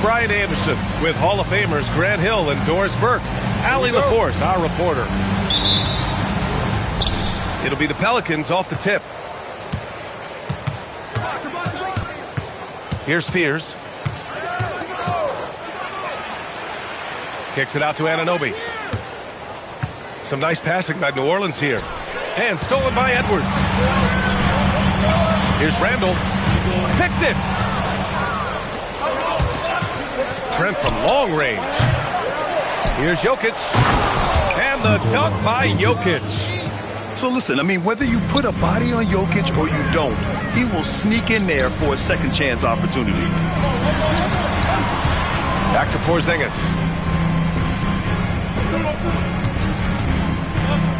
Brian Anderson with Hall of Famers Grant Hill and Doris Burke. Allie LaForce, our reporter. It'll be the Pelicans off the tip. Here's Fears. Kicks it out to Anunoby. Some nice passing by New Orleans here. And stolen by Edwards. Here's Randall. Picked it. Trent from long range. Here's Jokic. And the dunk by Jokic. So listen, I mean, whether you put a body on Jokic or you don't, he will sneak in there for a second chance opportunity. Back to Porzingis.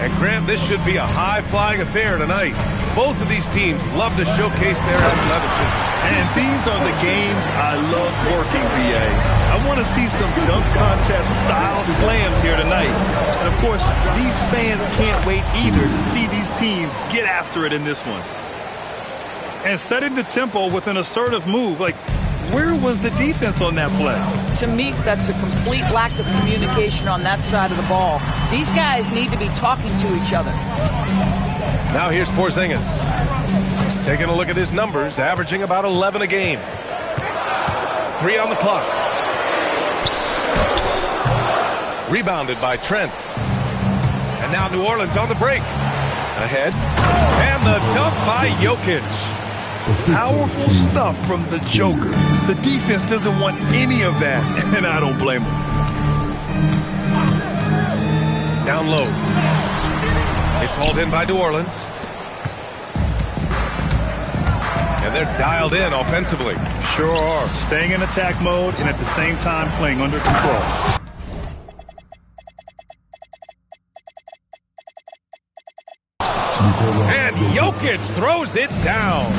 And Grant, this should be a high-flying affair tonight. Both of these teams love to showcase their athleticism. And these are the games I love working, BA. I want to see some dunk contest style slams here tonight. And of course, these fans can't wait either to see these teams get after it in this one. And setting the tempo with an assertive move, like, where was the defense on that play? To me, that's a complete lack of communication on that side of the ball. These guys need to be talking to each other. Now here's Porzingis. Taking a look at his numbers, averaging about 11 a game. 3 on the clock. Rebounded by Trent. And now New Orleans on the break. Ahead. And the dunk by Jokic. Powerful stuff from the Joker. The defense doesn't want any of that, and I don't blame them. Down low. It's hauled in by New Orleans. And they're dialed in offensively. Sure are. Staying in attack mode and at the same time playing under control. And Jokic throws it down.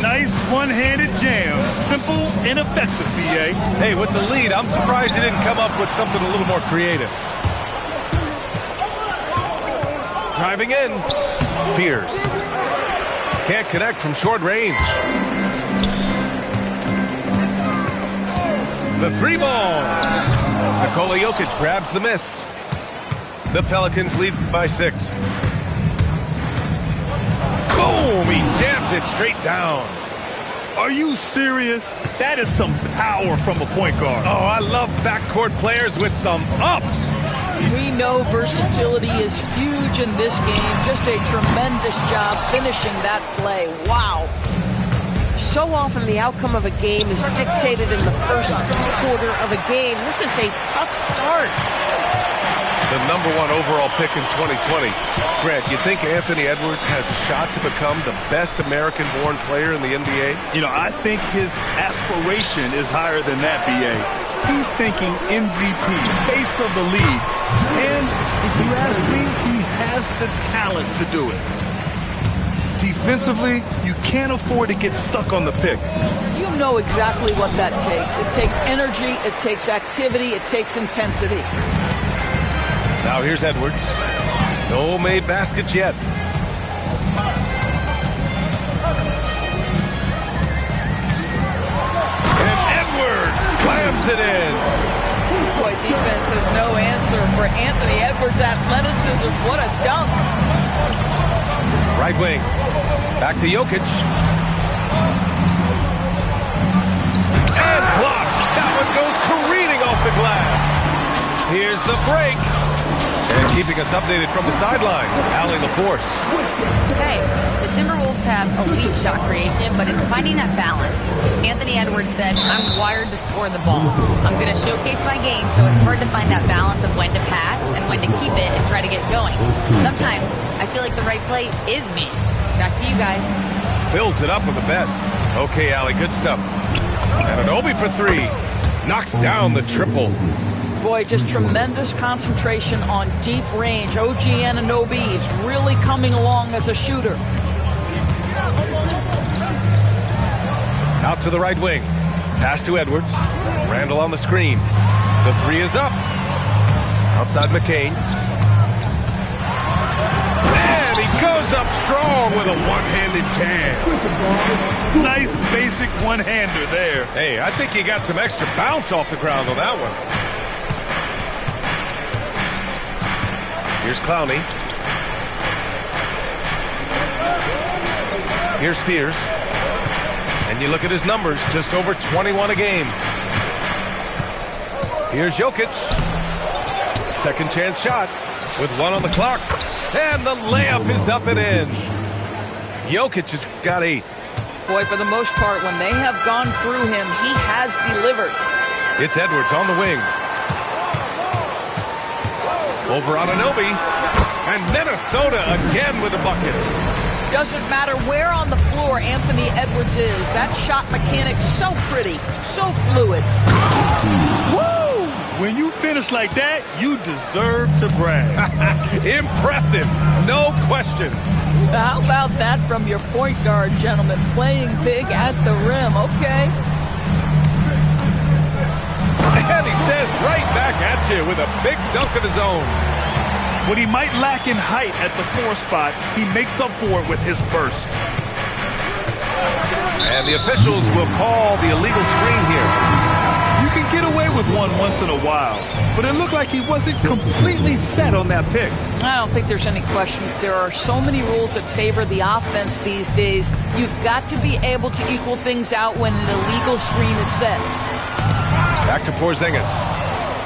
Nice one-handed jam. Simple and effective, BA. Hey, with the lead, I'm surprised he didn't come up with something a little more creative. Driving in. Fears. Can't connect from short range. The 3 ball. Nikola Jokic grabs the miss. The Pelicans lead by 6. Boom! He jams it straight down. Are you serious? That is some power from a point guard. Oh, I love backcourt players with some ups. We know versatility is huge in this game. Just a tremendous job finishing that play. Wow. So often the outcome of a game is dictated in the first quarter of a game. This is a tough start. The #1 overall pick in 2020. Grant, you think Anthony Edwards has a shot to become the best American-born player in the NBA? You know, I think his aspiration is higher than that, BA. He's thinking MVP, face of the league. And if you ask me, he has the talent to do it. Defensively, you can't afford to get stuck on the pick. You know exactly what that takes. It takes energy, it takes activity, it takes intensity. Now here's Edwards. No made baskets yet. And Edwards slams it in. Boy, defense has no answer for Anthony Edwards' athleticism. What a dunk. Right wing. Back to Jokic. And blocked. That one goes careening off the glass. Here's the break. And keeping us updated from the sideline, Allie LaForce. Okay, the Timberwolves have elite shot creation, but it's finding that balance. Anthony Edwards said, I'm wired to score the ball. I'm going to showcase my game, so it's hard to find that balance of when to pass and when to keep it and try to get going. Sometimes I feel like the right play is me. Back to you guys. Fills it up with the best. Okay, Allie, good stuff. And Anunoby for 3. Knocks down the triple. Boy, just tremendous concentration on deep range. OG Anunoby is really coming along as a shooter. Out to the right wing. Pass to Edwards. Randall on the screen. The 3 is up. Outside McCain. And he goes Powers up strong with a one-handed jam. Nice basic one-hander there. Hey, I think he got some extra bounce off the ground on that one. Here's Clowney. Here's Spears. And you look at his numbers, just over 21 a game. Here's Jokic. Second chance shot with 1 on the clock. And the layup is up and in. Jokic has got 8. Boy, for the most part, when they have gone through him, he has delivered. It's Edwards on the wing. Over on Anunoby. And Minnesota again with a bucket. Doesn't matter where on the floor Anthony Edwards is. That shot mechanic so pretty, so fluid. Woo! When you finish like that, you deserve to brag. Impressive, no question. How about that from your point guard, gentlemen? Playing big at the rim, okay? And he says right back at you with a big dunk of his own. What he might lack in height at the 4 spot, he makes up for it with his burst. And the officials will call the illegal screen here. You can get away with one once in a while, but it looked like he wasn't completely set on that pick. I don't think there's any question. There are so many rules that favor the offense these days. You've got to be able to equal things out when an illegal screen is set. Back to Porzingis.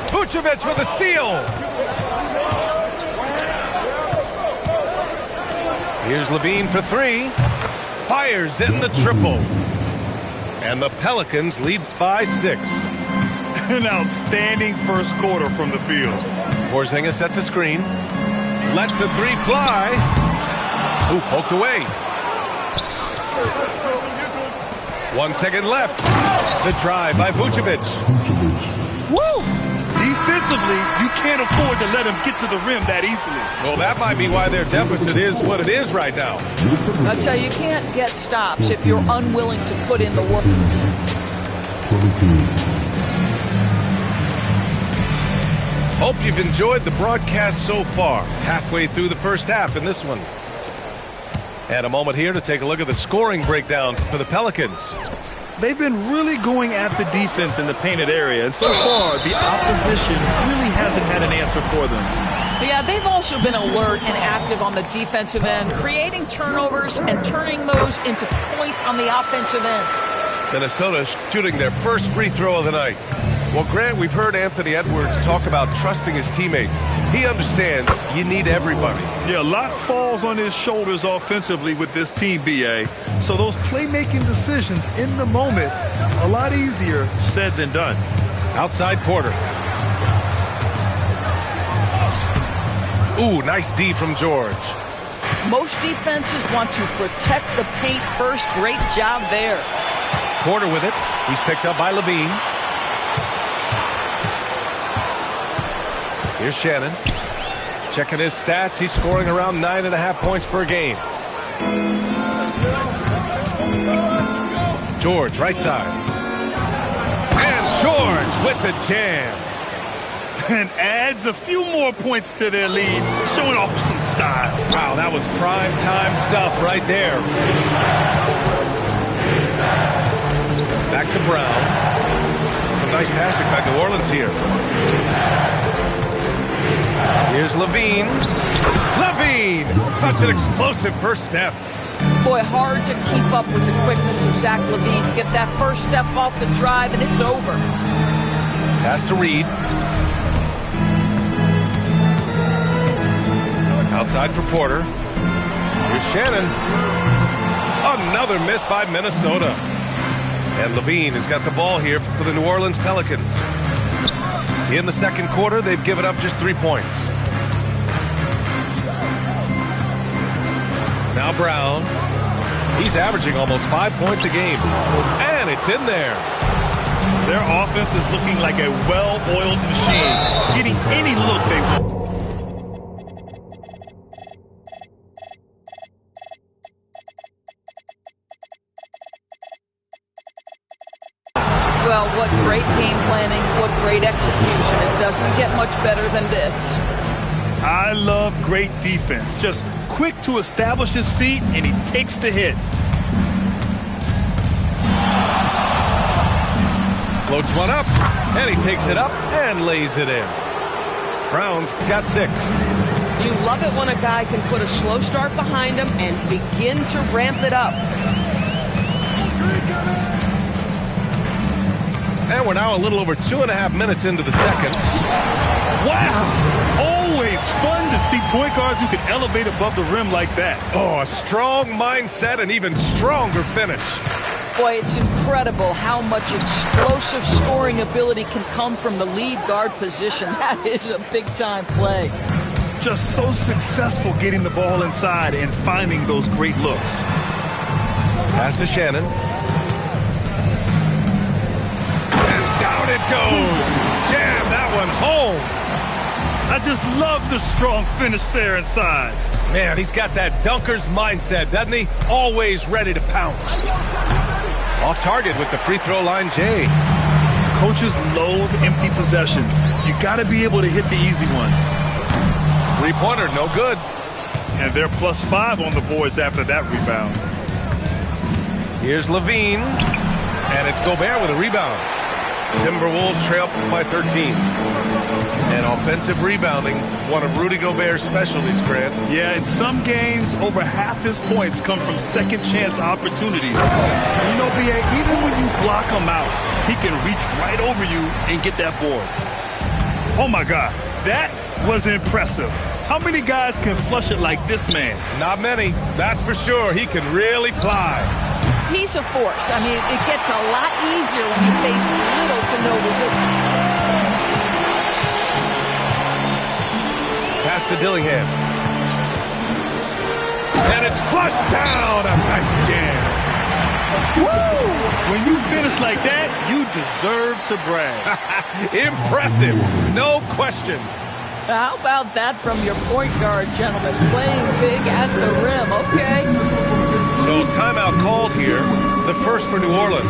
Vucevic with a steal. Here's Levine for 3. Fires in the triple. And the Pelicans lead by 6. An outstanding first quarter from the field. Porzingis sets a screen. Lets the 3 fly. Ooh, poked away. 1 second left. The drive by Vucevic. Woo! Defensively, you can't afford to let him get to the rim that easily. Well, that might be why their deficit is what it is right now. That's how you can't get stops if you're unwilling to put in the work. Hope you've enjoyed the broadcast so far. Halfway through the first half in this one. And a moment here to take a look at the scoring breakdown for the Pelicans. They've been really going at the defense in the painted area, and so far, the opposition really hasn't had an answer for them. Yeah, they've also been alert and active on the defensive end, creating turnovers and turning those into points on the offensive end. Minnesota shooting their first free throw of the night. Well, Grant, we've heard Anthony Edwards talk about trusting his teammates. He understands you need everybody. Yeah, a lot falls on his shoulders offensively with this team, B.A. So those playmaking decisions in the moment, a lot easier said than done. Outside Porter. Ooh, nice D from George. Most defenses want to protect the paint first. Great job there. Porter with it. He's picked up by Levine. Here's Shannon. Checking his stats. He's scoring around 9.5 points per game. George, right side. And George with the jam. And adds a few more points to their lead, showing off some style. Wow, that was prime time stuff right there. Back to Brown. Some nice passing by New Orleans here. Here's Levine. Levine! Such an explosive first step. Boy, hard to keep up with the quickness of Zach LaVine. Get that first step off the drive, and it's over. Pass to Reed. Outside for Porter. Here's Shannon. Another miss by Minnesota. And Levine has got the ball here for the New Orleans Pelicans. In the second quarter, they've given up just 3 points. Now Brown. He's averaging almost 5 points a game. And it's in there. Their offense is looking like a well-oiled machine, getting any look they want. Well, what great game planning, what great execution. It doesn't get much better than this. I love great defense. Just quick to establish his feet, and he takes the hit. Floats one up, and he takes it up and lays it in. Browns got 6. You love it when a guy can put a slow start behind him and begin to ramp it up. And we're now a little over 2.5 minutes into the second. Wow! Always fun to see point guards who can elevate above the rim like that. Oh, a strong mindset and even stronger finish. Boy, it's incredible how much explosive scoring ability can come from the lead guard position. That is a big-time play. Just so successful getting the ball inside and finding those great looks. Pass to Shannon. And down it goes. Jam that one home. I just love the strong finish there inside. Man, he's got that dunker's mindset, doesn't he? Always ready to pounce. Off target with the free throw line, Jay. Coaches loathe empty possessions. You got to be able to hit the easy ones. Three-pointer, no good. And they're +5 on the boards after that rebound. Here's Levine. And it's Gobert with a rebound. Timberwolves trail by 13. And offensive rebounding, one of Rudy Gobert's specialties, Grant. Yeah, in some games, over half his points come from second-chance opportunities. You know, B.A., even when you block him out, he can reach right over you and get that board. Oh, my God. That was impressive. How many guys can flush it like this man? Not many, that's for sure. He can really fly. He's a force. I mean, it gets a lot easier when you face little to no resistance. Pass to Dillingham. And it's flushed down. A nice jam. Woo! When you finish like that, you deserve to brag. Impressive, no question. How about that from your point guard, gentlemen? Playing big at the rim, okay? So timeout called here, the first for New Orleans.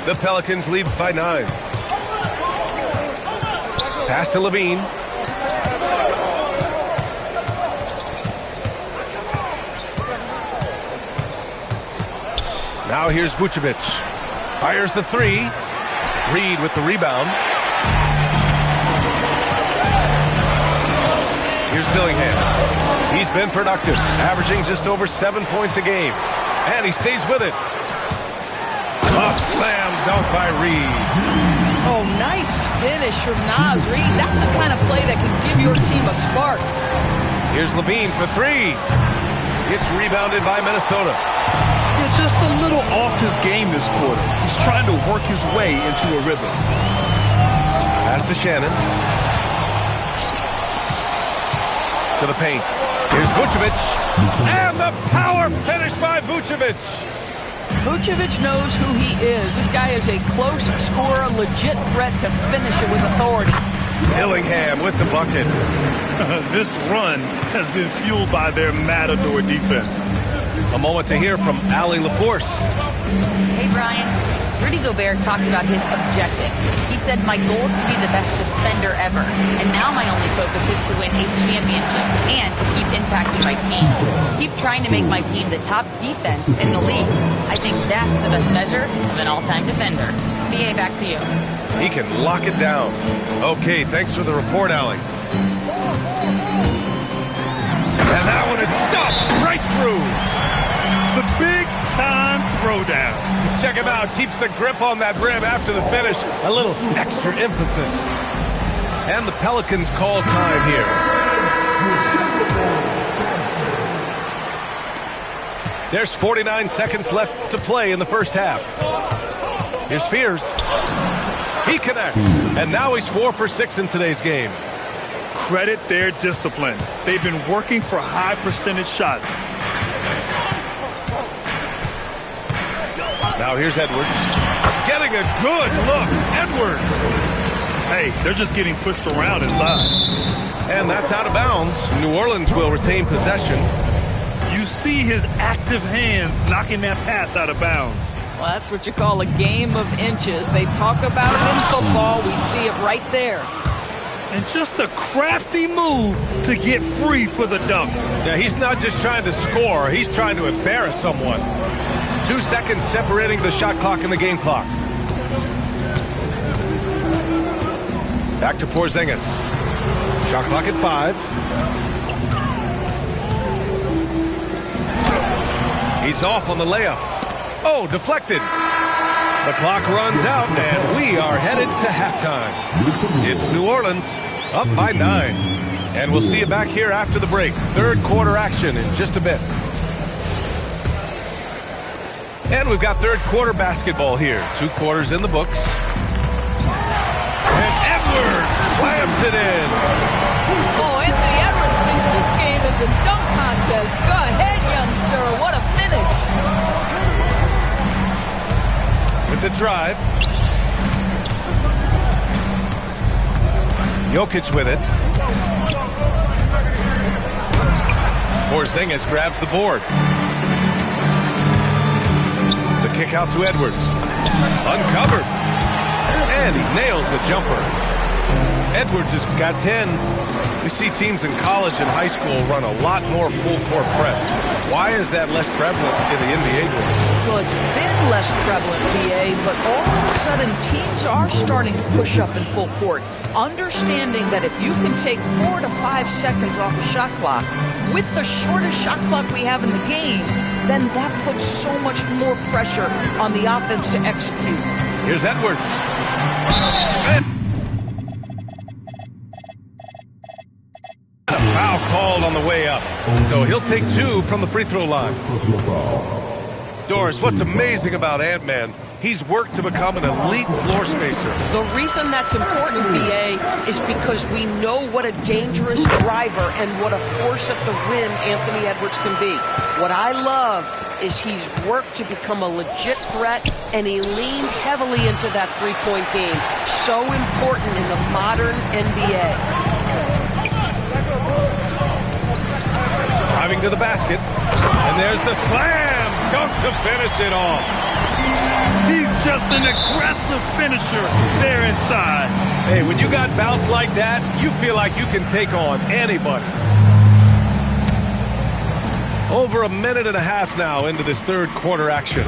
The Pelicans lead by 9. Pass to Levine. Now here's Vucevic. Fires the 3. Reed with the rebound. Here's Dillingham. He's been productive, averaging just over 7 points a game. And he stays with it. A slam dunk by Reed. Oh, nice finish from Naz Reed. That's the kind of play that can give your team a spark. Here's Levine for 3. It's rebounded by Minnesota. Yeah, just a little off his game this quarter. He's trying to work his way into a rhythm. Pass to Shannon. To the paint. Here's Vucevic. And the power finish by Vucevic. Vucevic knows who he is. This guy is a close scorer, legit threat to finish it with authority. Dillingham with the bucket. This run has been fueled by their matador defense. A moment to hear from Allie LaForce. Hey, Brian. Rudy Gobert talked about his objectives. He said, my goal is to be the best defender ever. And now my only focus is to win a championship and to keep impacting my team. Keep trying to make my team the top defense in the league. I think that's the best measure of an all-time defender. BA, back to you. He can lock it down. Okay, thanks for the report, Allie. And that one is stopped right through. The big-time throwdown. Check him out. Keeps the grip on that rim after the finish. A little extra emphasis. And the Pelicans call time here. There's 49 seconds left to play in the first half. Here's Fears. He connects. And now he's 4 for 6 in today's game. Credit their discipline. They've been working for high percentage shots. Now here's Edwards. Getting a good look. Edwards. Hey, they're just getting pushed around inside. And that's out of bounds. New Orleans will retain possession. You see his active hands knocking that pass out of bounds. Well, that's what you call a game of inches. They talk about it in football. We see it right there. And just a crafty move to get free for the dunk. Yeah, he's not just trying to score. He's trying to embarrass someone. 2 seconds separating the shot clock and the game clock. Back to Porzingis. Shot clock at 5. He's off on the layup. Oh, deflected. The clock runs out, and we are headed to halftime. It's New Orleans up by 9. And we'll see you back here after the break. Third quarter action in just a bit. And we've got third quarter basketball here. 2 quarters in the books. And Edwards slams it in. Oh, Anthony Edwards thinks this game is a dunk contest. Go ahead, young sir. What a finish. With the drive. Jokic with it. Porzingis grabs the board. The kick out to Edwards. Uncovered. And he nails the jumper. Edwards has got 10. We see teams in college and high school run a lot more full court press. Why is that less prevalent in the NBA games? Well, it's been less prevalent, BA, but all of a sudden teams are starting to push up in full court, understanding that if you can take 4 to 5 seconds off a shot clock with the shortest shot clock we have in the game, then that puts so much more pressure on the offense to execute. Here's Edwards. A foul called on the way up. So he'll take 2 from the free throw line. Doris, what's amazing about Ant-Man, he's worked to become an elite floor spacer. The reason that's important, BA, is because we know what a dangerous driver and what a force at the rim Anthony Edwards can be. What I love is he's worked to become a legit threat, and he leaned heavily into that three-point game. So important in the modern NBA. Driving to the basket, and there's the slam dunk to finish it off. He's just an aggressive finisher there inside. Hey, when you got bounce like that, you feel like you can take on anybody. Over a minute and a half now into this third quarter action.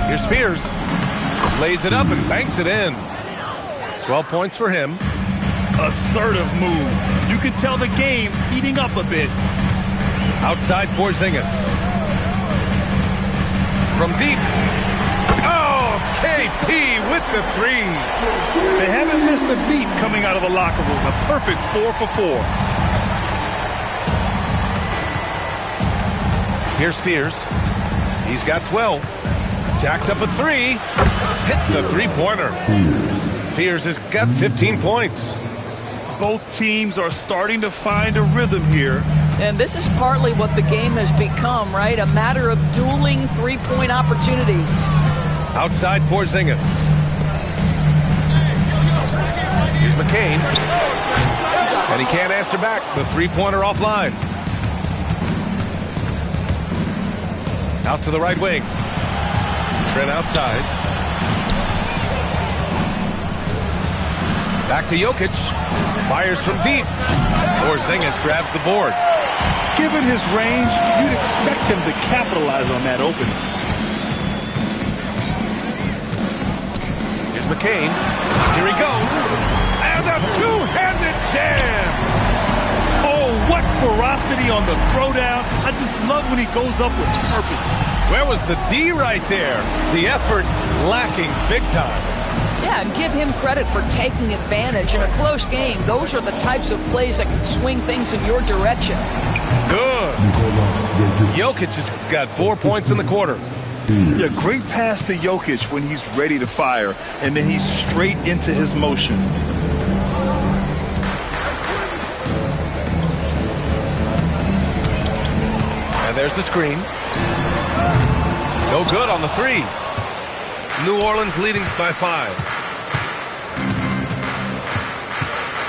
Here's Spears. Lays it up and banks it in. 12 points for him. Assertive move. You can tell the game's heating up a bit. Outside Porzingis. From deep. Oh, KP with the 3. They haven't missed a beat coming out of the locker room. A perfect 4 for 4. Here's Spears. He's got 12. Jacks up a 3. Hits a three-pointer. Spears has got 15 points. Both teams are starting to find a rhythm here. And this is partly what the game has become, right? A matter of dueling three-point opportunities. Outside Porzingis. Here's McCain. And he can't answer back. The three-pointer offline. Out to the right wing. Trent outside. Back to Jokic. Fires from deep. Porzingis grabs the board. Given his range, you'd expect him to capitalize on that opening. Here's McCain. Here he goes. And a two-handed jam. Oh, what ferocity on the throwdown. I just love when he goes up with purpose. Where was the D right there? The effort lacking big time. Yeah, and give him credit for taking advantage in a close game. Those are the types of plays that can swing things in your direction. Good. Jokic has got 4 points in the quarter. Yeah, great pass to Jokic when he's ready to fire, and then he's straight into his motion. And there's the screen. No good on the 3. New Orleans leading by 5.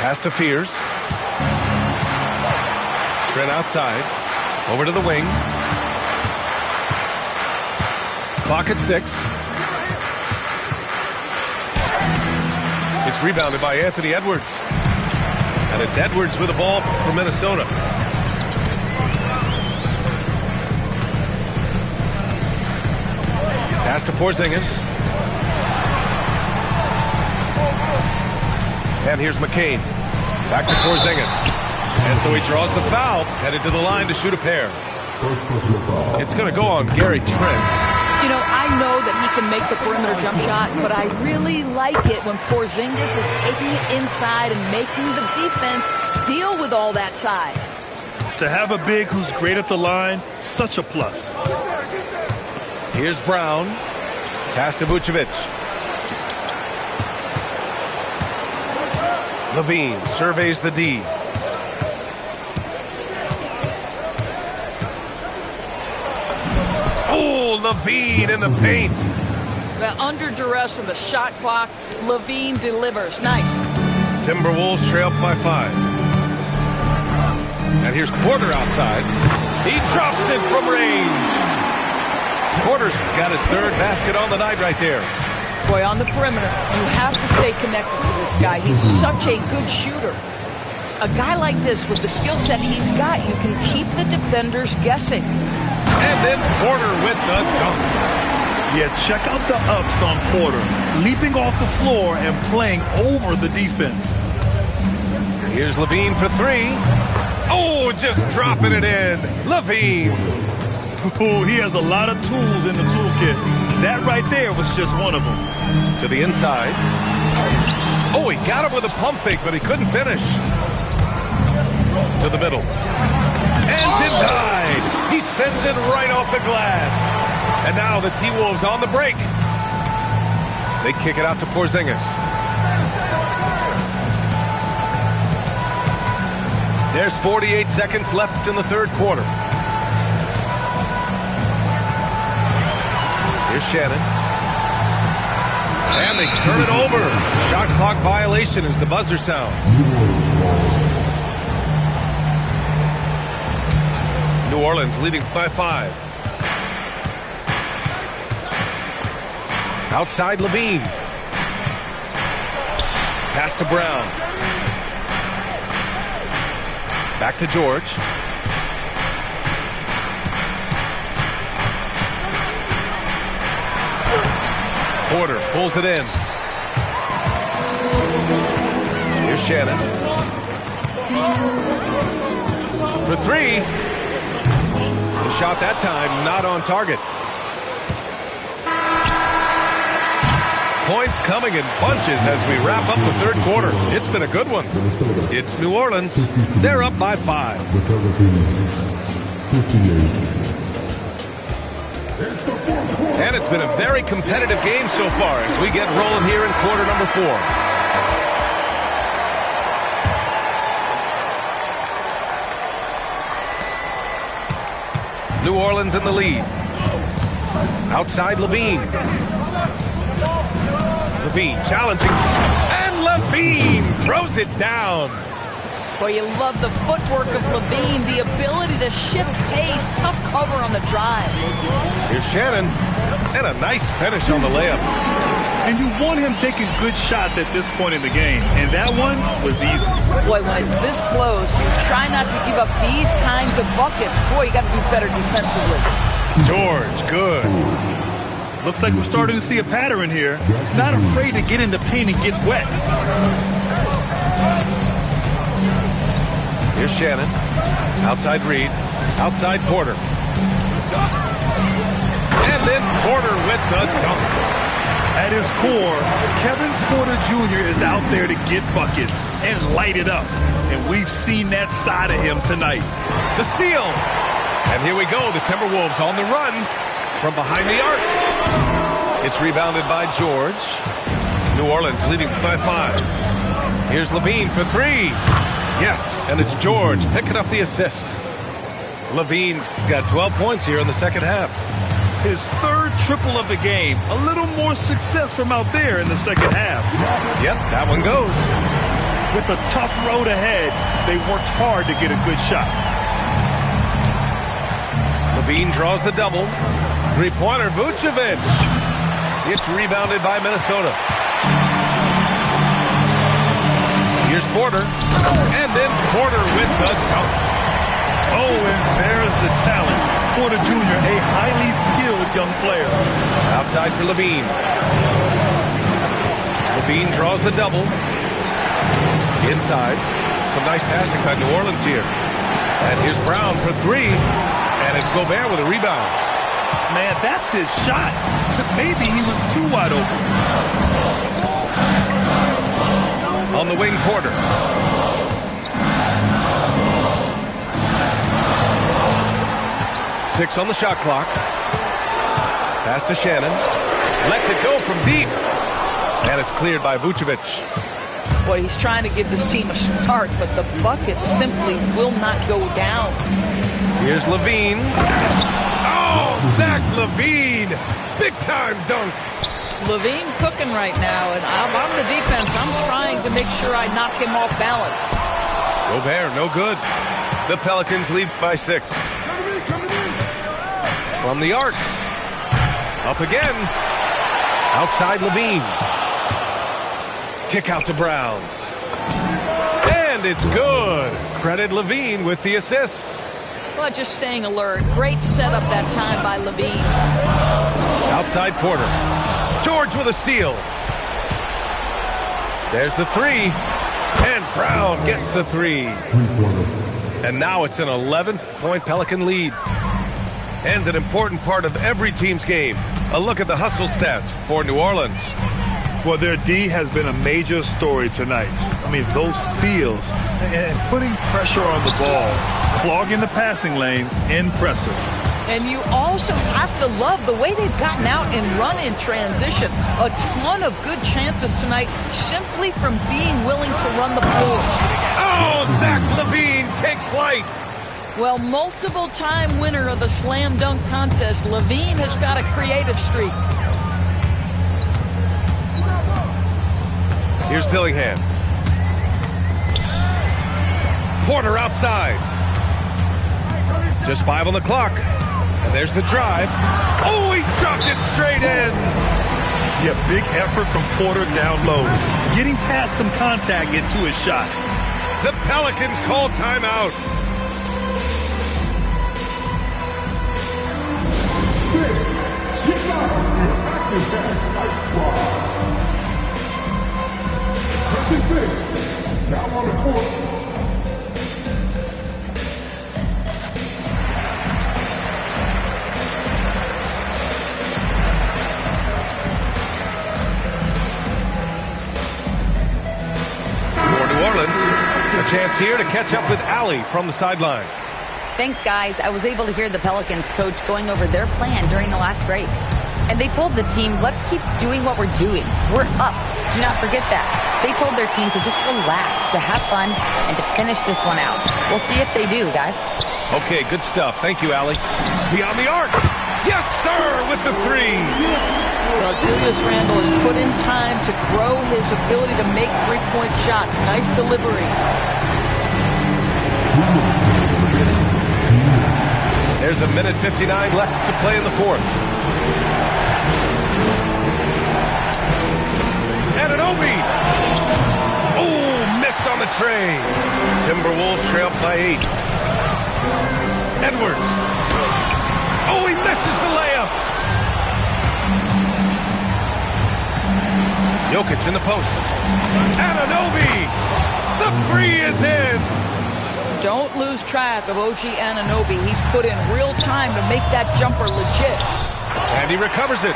Pass to Fears. Trent outside. Over to the wing. Clock at 6. It's rebounded by Anthony Edwards. And it's Edwards with the ball for Minnesota. Pass to Porzingis. And here's McCain. Back to Porzingis. And so he draws the foul, headed to the line to shoot a pair. It's going to go on Gary Trent. You know, I know that he can make the perimeter jump shot, but I really like it when Porzingis is taking it inside and making the defense deal with all that size. To have a big who's great at the line, such a plus. Here's Brown. Pass to Vucevic. Levine surveys the D. Oh, Levine in the paint. Under duress in the shot clock, Levine delivers. Nice. Timberwolves trail by 5. And here's Porter outside. He drops it from range. Porter's got his 3rd basket on the night right there. Boy, on the perimeter, you have to stay connected to this guy. He's such a good shooter. A guy like this, with the skill set he's got, you can keep the defenders guessing. And then Porter with the dunk. Yeah, check out the ups on Porter. Leaping off the floor and playing over the defense. Here's Levine for 3. Oh, just dropping it in. Levine. Oh, he has a lot of tools in the toolkit. That right there was just one of them. To the inside. Oh, he got him with a pump fake, but he couldn't finish. To the middle. And denied. He sends it right off the glass. And now the T-Wolves on the break. They kick it out to Porzingis. There's 48 seconds left in the 3rd quarter. Here's Shannon. And they turn it over. Shot clock violation as the buzzer sounds. New Orleans leading by 5. Outside Levine. Pass to Brown. Back to George. Porter pulls it in. Here's Shannon. For 3. The shot that time not on target. Points coming in bunches as we wrap up the 3rd quarter. It's been a good one. It's New Orleans. They're up by 5. And it's been a very competitive game so far as we get rolling here in quarter number 4. New Orleans in the lead. Outside Levine. Levine challenging. And Levine throws it down. Boy, you love the footwork of Levine, the ability to shift pace, tough cover on the drive. Here's Shannon. And a nice finish on the layup. And you want him taking good shots at this point in the game. And that one was easy. Boy, when it's this close, you try not to give up these kinds of buckets. Boy, you got to do better defensively. George, good. Looks like we're starting to see a pattern here. Not afraid to get in the paint and get wet. Here's Shannon. Outside Reed. Outside Porter. And then Porter with the dunk. At his core, Kevin Porter Jr. is out there to get buckets and light it up. And we've seen that side of him tonight. The steal. And here we go. The Timberwolves on the run from behind the arc. It's rebounded by George. New Orleans leading by 5. Here's Levine for 3. Yes, and it's George picking up the assist. Levine's got 12 points here in the second half. His 3rd triple of the game. A little more success from out there in the second half. Yep, that one goes. With a tough road ahead, they worked hard to get a good shot. Levine draws the double. Three-pointer, Vucevic. It's rebounded by Minnesota. Here's Porter. And then Porter with the dunk. Oh, and there's the talent. Porter Jr., a highly skilled young player. Outside for Levine. Levine draws the double. Inside. Some nice passing by New Orleans here. And here's Brown for three. And it's Gobert with a rebound. Man, that's his shot. Maybe he was too wide open. On the wing, Porter. Six on the shot clock. Pass to Shannon. Lets it go from deep. And it's cleared by Vucevic. Boy, he's trying to give this team a start, but the bucket simply will not go down. Here's Levine. Oh, Zach Levine. Big time dunk. Levine cooking right now, and I'm the defense. I'm trying to make sure I knock him off balance. Gobert, no good. The Pelicans lead by 6. From the arc. Up again. Outside Levine. Kick out to Brown. And it's good. Credit Levine with the assist. Well, just staying alert. Great setup that time by Levine. Outside Porter. George with a steal. There's the three. And Brown gets the three. And now it's an 11-point Pelican lead. And an important part of every team's game. A look at the hustle stats for New Orleans. Well, their D has been a major story tonight. I mean, those steals and putting pressure on the ball, clogging the passing lanes, impressive. And you also have to love the way they've gotten out and run in transition. A ton of good chances tonight simply from being willing to run the floor. Oh, Zach Levine takes flight. Well, multiple-time winner of the slam dunk contest, Levine has got a creative streak. Here's Dillingham. Porter outside. Just 5 on the clock. And there's the drive. Oh, he dropped it straight in. Yeah, big effort from Porter down low. Getting past some contact into his shot. The Pelicans call timeout. Now on the court. For New Orleans, a chance here to catch up with Allie from the sideline. Thanks, guys. I was able to hear the Pelicans coach going over their plan during the last break. And they told the team, let's keep doing what we're doing. We're up. Do not forget that. They told their team to just relax, to have fun, and to finish this one out. We'll see if they do, guys. Okay, good stuff. Thank you, Allie. Beyond the arc. Yes, sir, with the three. Well, Julius Randle has put in time to grow his ability to make three-point shots. Nice delivery. There's a minute 59 left to play in the fourth. Anunoby. Oh, missed on the tray. Timberwolves trail by 8. Edwards. Oh, he misses the layup. Jokic in the post. Anunoby. The three is in. Don't lose track of OG Anunoby. He's put in real time to make that jumper legit. And he recovers it.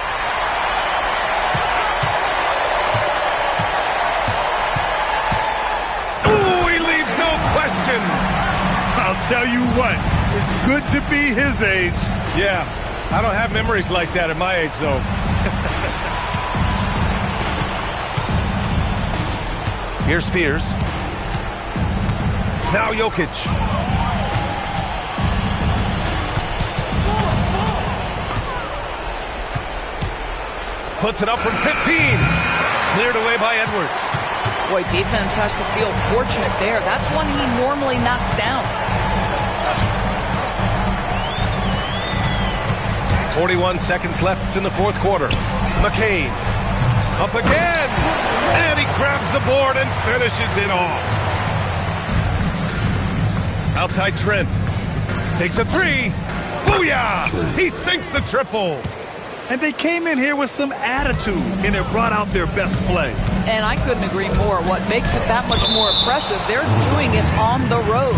Ooh, he leaves no question. I'll tell you what, it's good to be his age. Yeah, I don't have memories like that at my age, though. Here's Spears. Now Jokic. Puts it up from 15. Cleared away by Edwards. Boy, defense has to feel fortunate there. That's one he normally knocks down. 41 seconds left in the fourth quarter. McCain up again, and he grabs the board and finishes it off. Outside Trent takes a three. Booyah! He sinks the triple. And they came in here with some attitude, and it brought out their best play. And I couldn't agree more. What makes it that much more impressive, they're doing it on the road.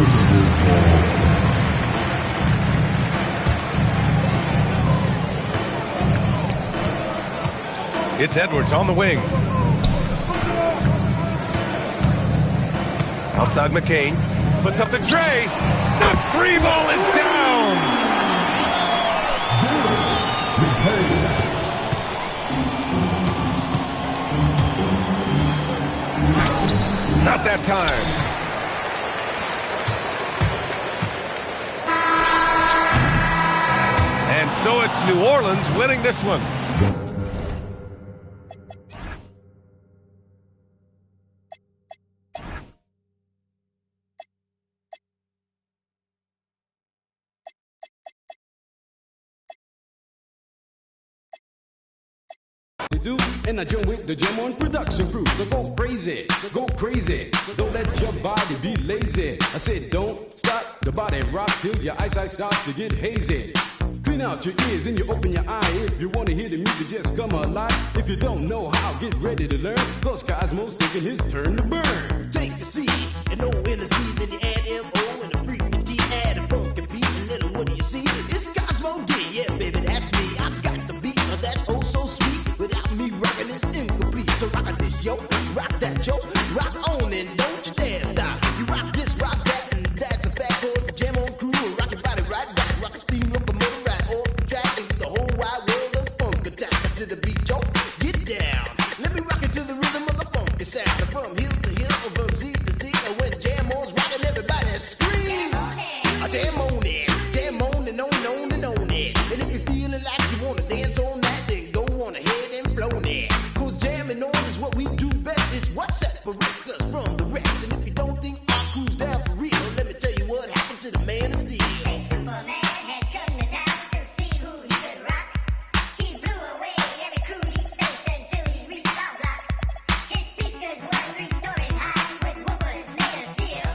It's Edwards on the wing. Outside McCain. Puts up the tray. The free ball is down. Not that time. And so it's New Orleans winning this one. And I jump with the jam on production crew. So go crazy, go crazy. Don't let your body be lazy. I said don't stop the body rock till your eyesight starts to get hazy. Clean out your ears and you open your eye. If you want to hear the music, just come alive. If you don't know how, get ready to learn. Cause Cosmo's taking his turn to burn. Take the C and O in the C, then you add M-O and a freaking D, add a funky beat, and little what do you see? It's Cosmo D, yeah baby, that's me. I got the beat, that's oh so sweet. Without me rocking it's incomplete. So rock this yo, rock that yo, rock on and don't you dare stop. You rock this, rock that, and that's a fact. Cause the jam on crew will rock your body right back. Rock a steam locomotive right off the track. And the whole wide world of funk attack. To the beat yo, get down. Let me rock it to the rhythm of the funky sound. From hill to hill, from Z to Z. And when jam on's rocking, everybody screams. Jam on it, jam on and on and on and on it. And if you're feeling like you wanna dance all night, then go on ahead and flow it. Cause jamming on is what we do best. It's what separates us from the rest. And if you don't think our crew's down for real, let me tell you what happened to the man of steel. Superman had come to town to see who he could rock. He blew away every crew he faced until he reached our block. His speakers were 3 stories high with woofers made of steel.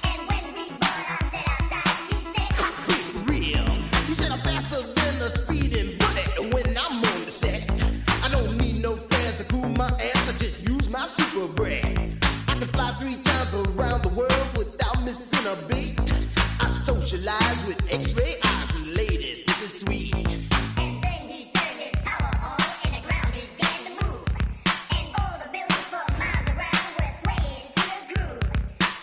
And when we brought our set outside, he said, Be real. He said I'm faster than a speeding bullet when I'm on the set. I don't need no fans to cool my ass. I just use my super brain. I can fly 3 times around the world without missing a beat. I socialize with X-ray eyes and ladies looking sweet. and then he turned his power on and the ground began to move. And all the buildings for miles around were swaying to the groove.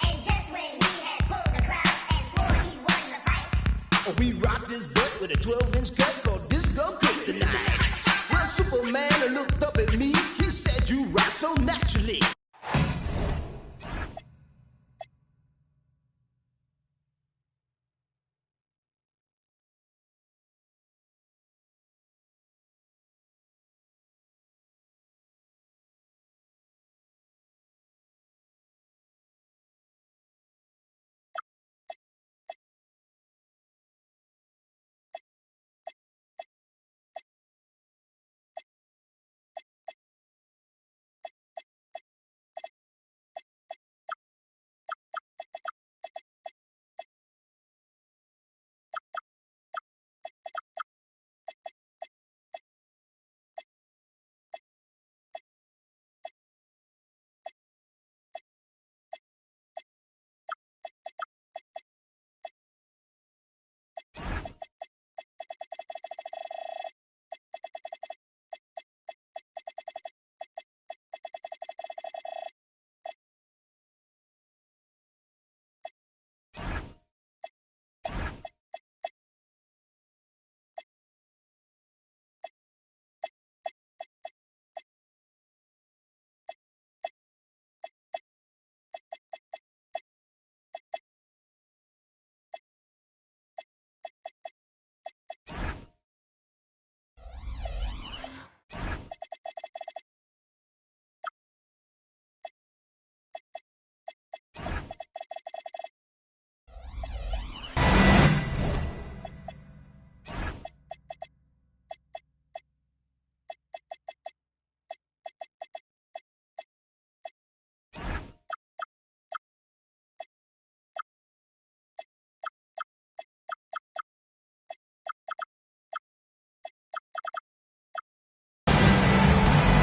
And just when he had pulled the crowd and swore he won the fight, We rocked this butt with a 12-inch cut called Disco Kryptonite. Well, Superman looked up at me. He said, you rock so naturally.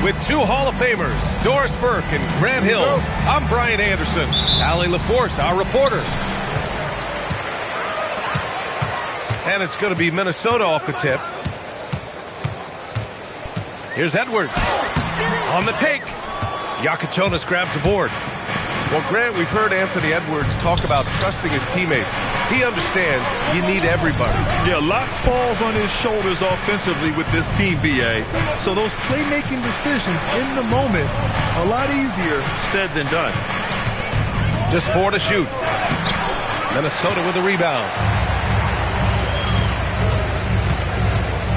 With two Hall of Famers, Doris Burke and Grant Hill, I'm Brian Anderson. Allie LaForce, our reporter. And it's going to be Minnesota off the tip. Here's Edwards. On the take. Yakachonis grabs the board. Well, Grant, we've heard Anthony Edwards talk about trusting his teammates. He understands you need everybody. Yeah, a lot falls on his shoulders offensively with this team, BA. So those playmaking decisions in the moment, a lot easier said than done. Just 4 to shoot. Minnesota with a rebound.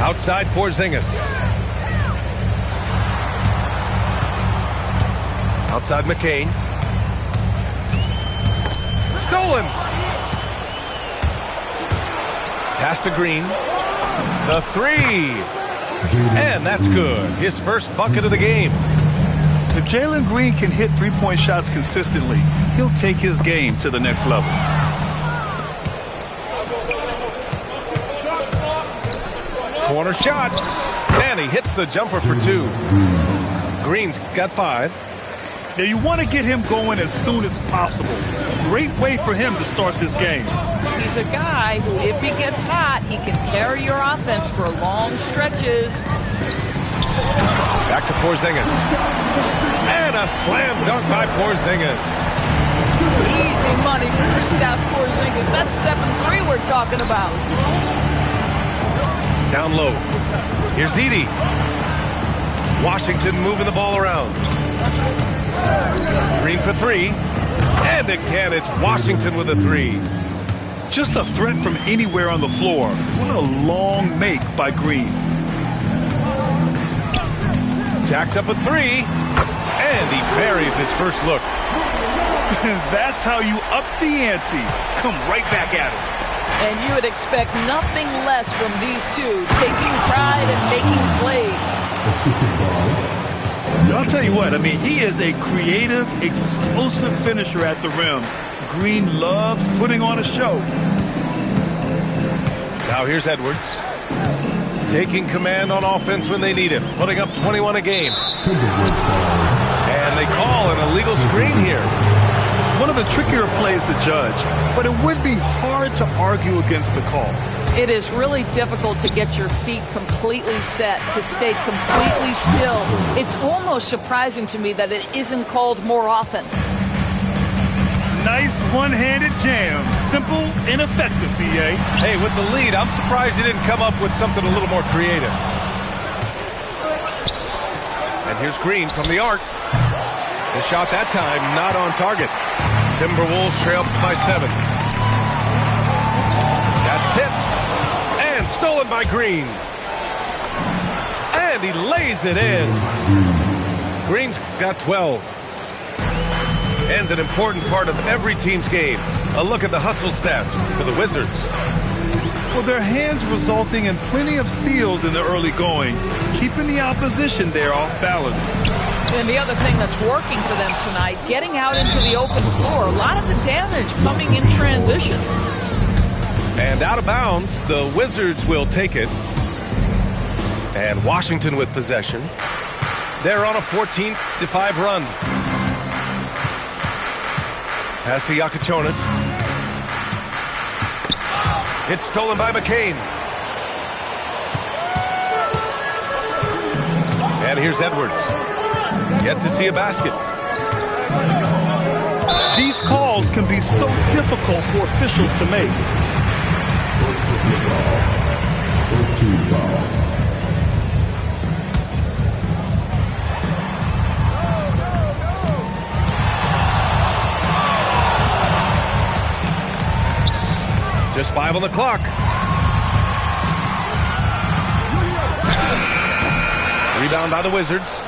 Outside Porzingis. Outside McCain. Stolen. Pass to Green. The three. And that's good. His first bucket of the game. If Jalen Green can hit three-point shots consistently, he'll take his game to the next level. Corner shot. And he hits the jumper for 2. Green's got 5. Now you want to get him going as soon as possible. Great way for him to start this game. He's a guy who, if he gets hot, he can carry your offense for long stretches. Back to Porzingis. And a slam dunk by Porzingis. Easy money for Kristaps Porzingis. That's 7-3 we're talking about. Down low. Here's Edey. Washington moving the ball around. Green for 3. And again, it's Washington with a 3. Just a threat from anywhere on the floor. What a long make by Green. Jacks up a 3. And he buries his first look. That's how you up the ante. Come right back at it. And you would expect nothing less from these two, taking pride and making plays. I'll tell you what, I mean, he is a creative, explosive finisher at the rim. Green loves putting on a show. Now here's Edwards. Taking command on offense when they need him. Putting up 21 a game. And they call an illegal screen here. One of the trickier plays to judge, but it would be hard to argue against the call. It is really difficult to get your feet completely set, to stay completely still. It's almost surprising to me that it isn't called more often. Nice one-handed jam. Simple and effective, BA. Hey, with the lead, I'm surprised he didn't come up with something a little more creative. And here's Green from the arc. The shot that time not on target. Timberwolves trail by 7. That's tipped. And stolen by Green. And he lays it in. Green's got 12. And an important part of every team's game. A look at the hustle stats for the Wizards. Well, their hands resulting in plenty of steals in the early going, keeping the opposition there off balance. And the other thing that's working for them tonight, getting out into the open floor. A lot of the damage coming in transition. And out of bounds, the Wizards will take it. And Washington with possession. They're on a 14-5 run. Pass to Yakachonis. It's stolen by McCain. And here's Edwards. Yet to see a basket. These calls can be so difficult for officials to make. Just 5 on the clock. Rebound by the Wizards.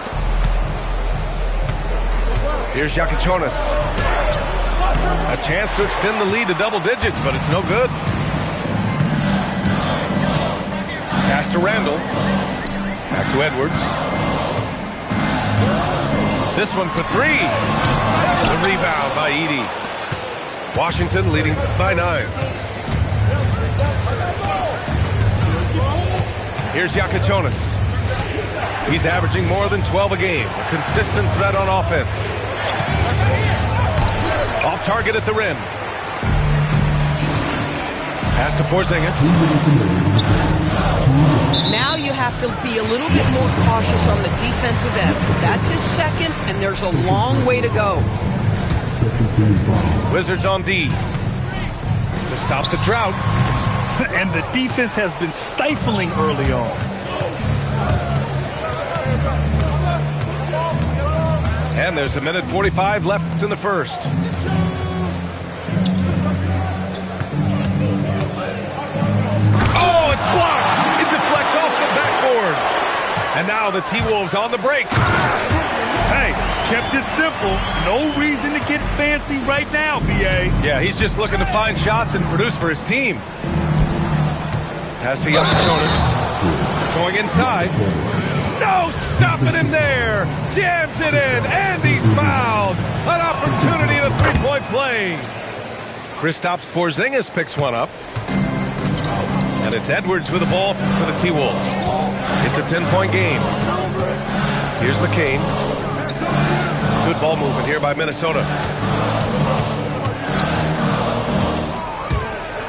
Here's Yakachonis. A chance to extend the lead to double digits, but it's no good. Pass to Randall. Back to Edwards. This one for 3. The rebound by Edey. Washington leading by 9. Here's Yakachonis. He's averaging more than 12 a game. A consistent threat on offense. Off target at the rim. Pass to Porzingis. Now you have to be a little bit more cautious on the defensive end. That's his second, and there's a long way to go. Wizards on D to stop the drought. And the defense has been stifling early on. And there's a minute 45 left in the first. Oh, it's blocked. It deflects off the backboard. And now the T-Wolves on the break. Hey, kept it simple. No reason to get fancy right now, B.A. Yeah, he's just looking to find shots and produce for his team. Pass to Jonas. Going inside. No, stopping him there. Jams it in, and he's fouled. An opportunity at a three-point play. Kristaps Porzingis picks one up. And it's Edwards with the ball for the T-Wolves. It's a 10-point game. Here's McCain. Good ball movement here by Minnesota.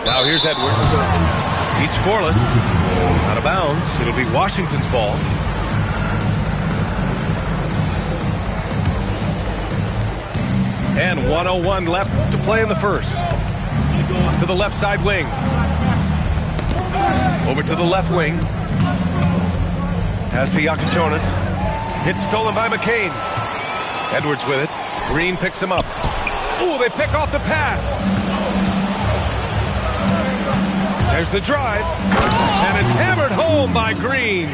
Now here's Edwards. He's scoreless. Out of bounds. It'll be Washington's ball. And 1:01 left to play in the first. To the left side wing. Over to the left wing. Pass to Jonas. It's stolen by McCain. Edwards with it. Green picks him up. Ooh, they pick off the pass. There's the drive. And it's hammered home by Green.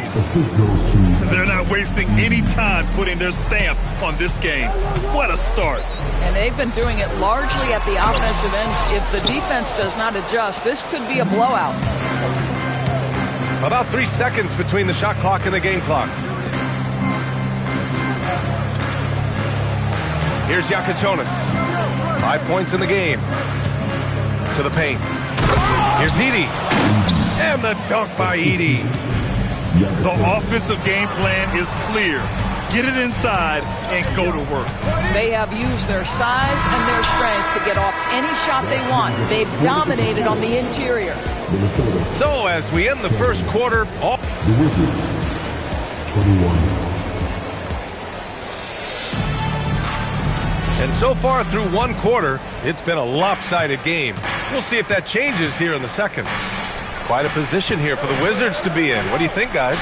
They're not wasting any time putting their stamp on this game. What a start. And they've been doing it largely at the offensive end. If the defense does not adjust, this could be a blowout. About 3 seconds between the shot clock and the game clock. Here's Jonas. 5 points in the game. To the paint. Here's Edey. And the dunk by Edey. The offensive game plan is clear. Get it inside and go to work. They have used their size and their strength to get off any shot they want. They've dominated on the interior. So as we end the first quarter, The Wizards, 21. and so far through one quarter, it's been a lopsided game. We'll see if that changes here in the second. Quite a position here for the Wizards to be in. What do you think, guys?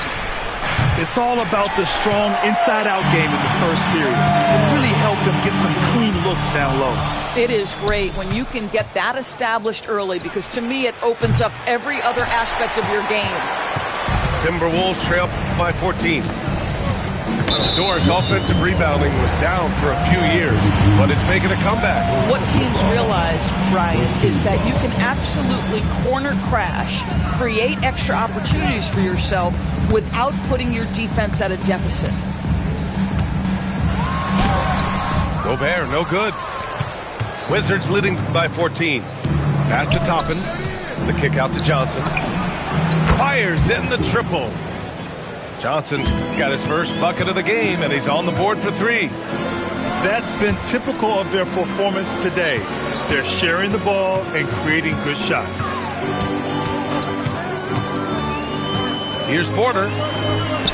It's all about the strong inside-out game in the first period. It really helped them get some clean looks down low. It is great when you can get that established early because to me it opens up every other aspect of your game. Timberwolves trail by 14. Doors' offensive rebounding was down for a few years, but it's making a comeback. What teams realize, Brian, is that you can absolutely corner crash, create extra opportunities for yourself without putting your defense at a deficit. Gobert, no good. Wizards leading by 14. Pass to Toppin. The kick out to Johnson. Fires in the triple. Johnson's got his first bucket of the game, and he's on the board for 3. That's been typical of their performance today. They're sharing the ball and creating good shots. Here's Porter.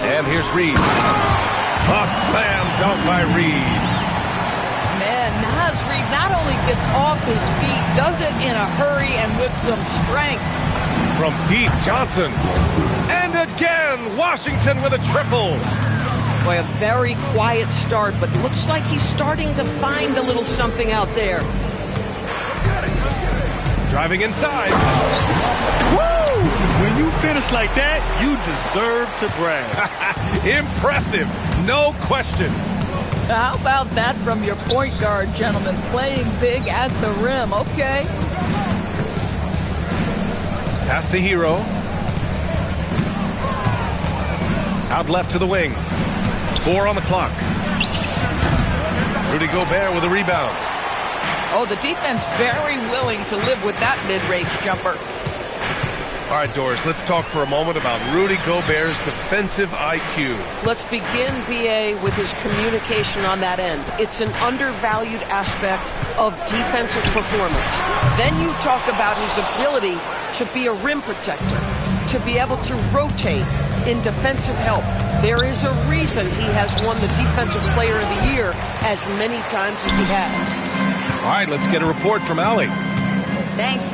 And here's Reed. A slam dunk by Reed. Man, Naz Reed not only gets off his feet, does it in a hurry and with some strength. From deep, Johnson. And again, Washington with a triple. Boy, a very quiet start, but looks like he's starting to find a little something out there. Driving inside. Woo! When you finish like that, you deserve to brag. Impressive, no question. How about that from your point guard, gentlemen? Playing big at the rim, okay. Pass to Hero. Out left to the wing. 4 on the clock. Rudy Gobert with a rebound. Oh, the defense very willing to live with that mid-range jumper. All right, Doris, let's talk for a moment about Rudy Gobert's defensive IQ. Let's begin, BA, with his communication on that end. It's an undervalued aspect of defensive performance. Then you talk about his ability to be a rim protector, to be able to rotate in defensive help. There is a reason he has won the Defensive Player of the Year as many times as he has. All right, let's get a report from Allie. Thanks.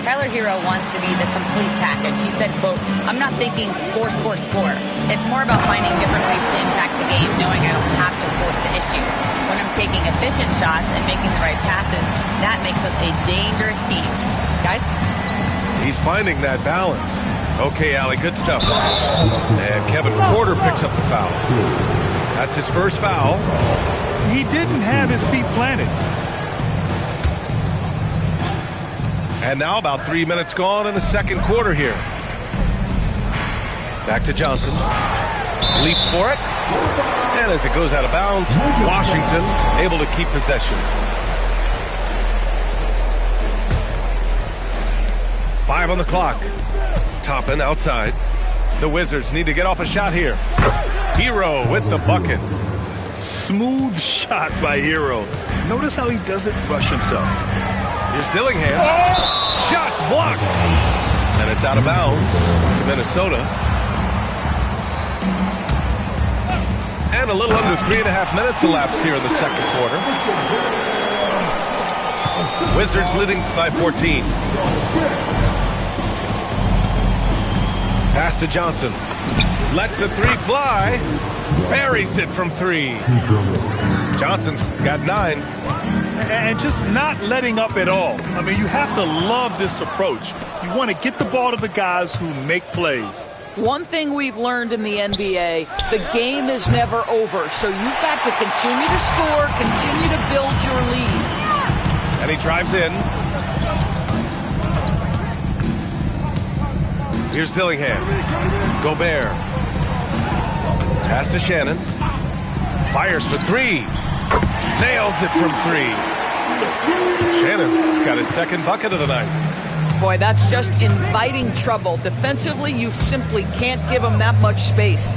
Tyler Hero wants to be the complete package. He said, quote, "I'm not thinking score, score, score. It's more about finding different ways to impact the game, knowing I don't have to force the issue. When I'm taking efficient shots and making the right passes, that makes us a dangerous team." Guys? He's finding that balance. Okay, Allie, good stuff. And Kevin Porter picks up the foul. That's his first foul. He didn't have his feet planted. And now about 3 minutes gone in the second quarter here. Back to Johnson. Leaps for it. And as it goes out of bounds, Washington able to keep possession. 5 on the clock. Toppin outside. The Wizards need to get off a shot here. Hero with the bucket. Smooth shot by Hero. Notice how he doesn't rush himself. Here's Dillingham. Shots blocked. And it's out of bounds to Minnesota. And a little under 3.5 minutes elapsed here in the second quarter. Wizards leading by 14. Pass to Johnson. Lets the three fly. Buries it from 3. Johnson's got 9. And just not letting up at all. I mean, you have to love this approach. You want to get the ball to the guys who make plays. One thing we've learned in the NBA, the game is never over. So you've got to continue to score, continue to build your lead. And he drives in. Here's Dillingham. Gobert. Pass to Shannon. Fires for 3. Nails it from 3. Shannon's got his second bucket of the night. Boy, that's just inviting trouble. Defensively, you simply can't give him that much space.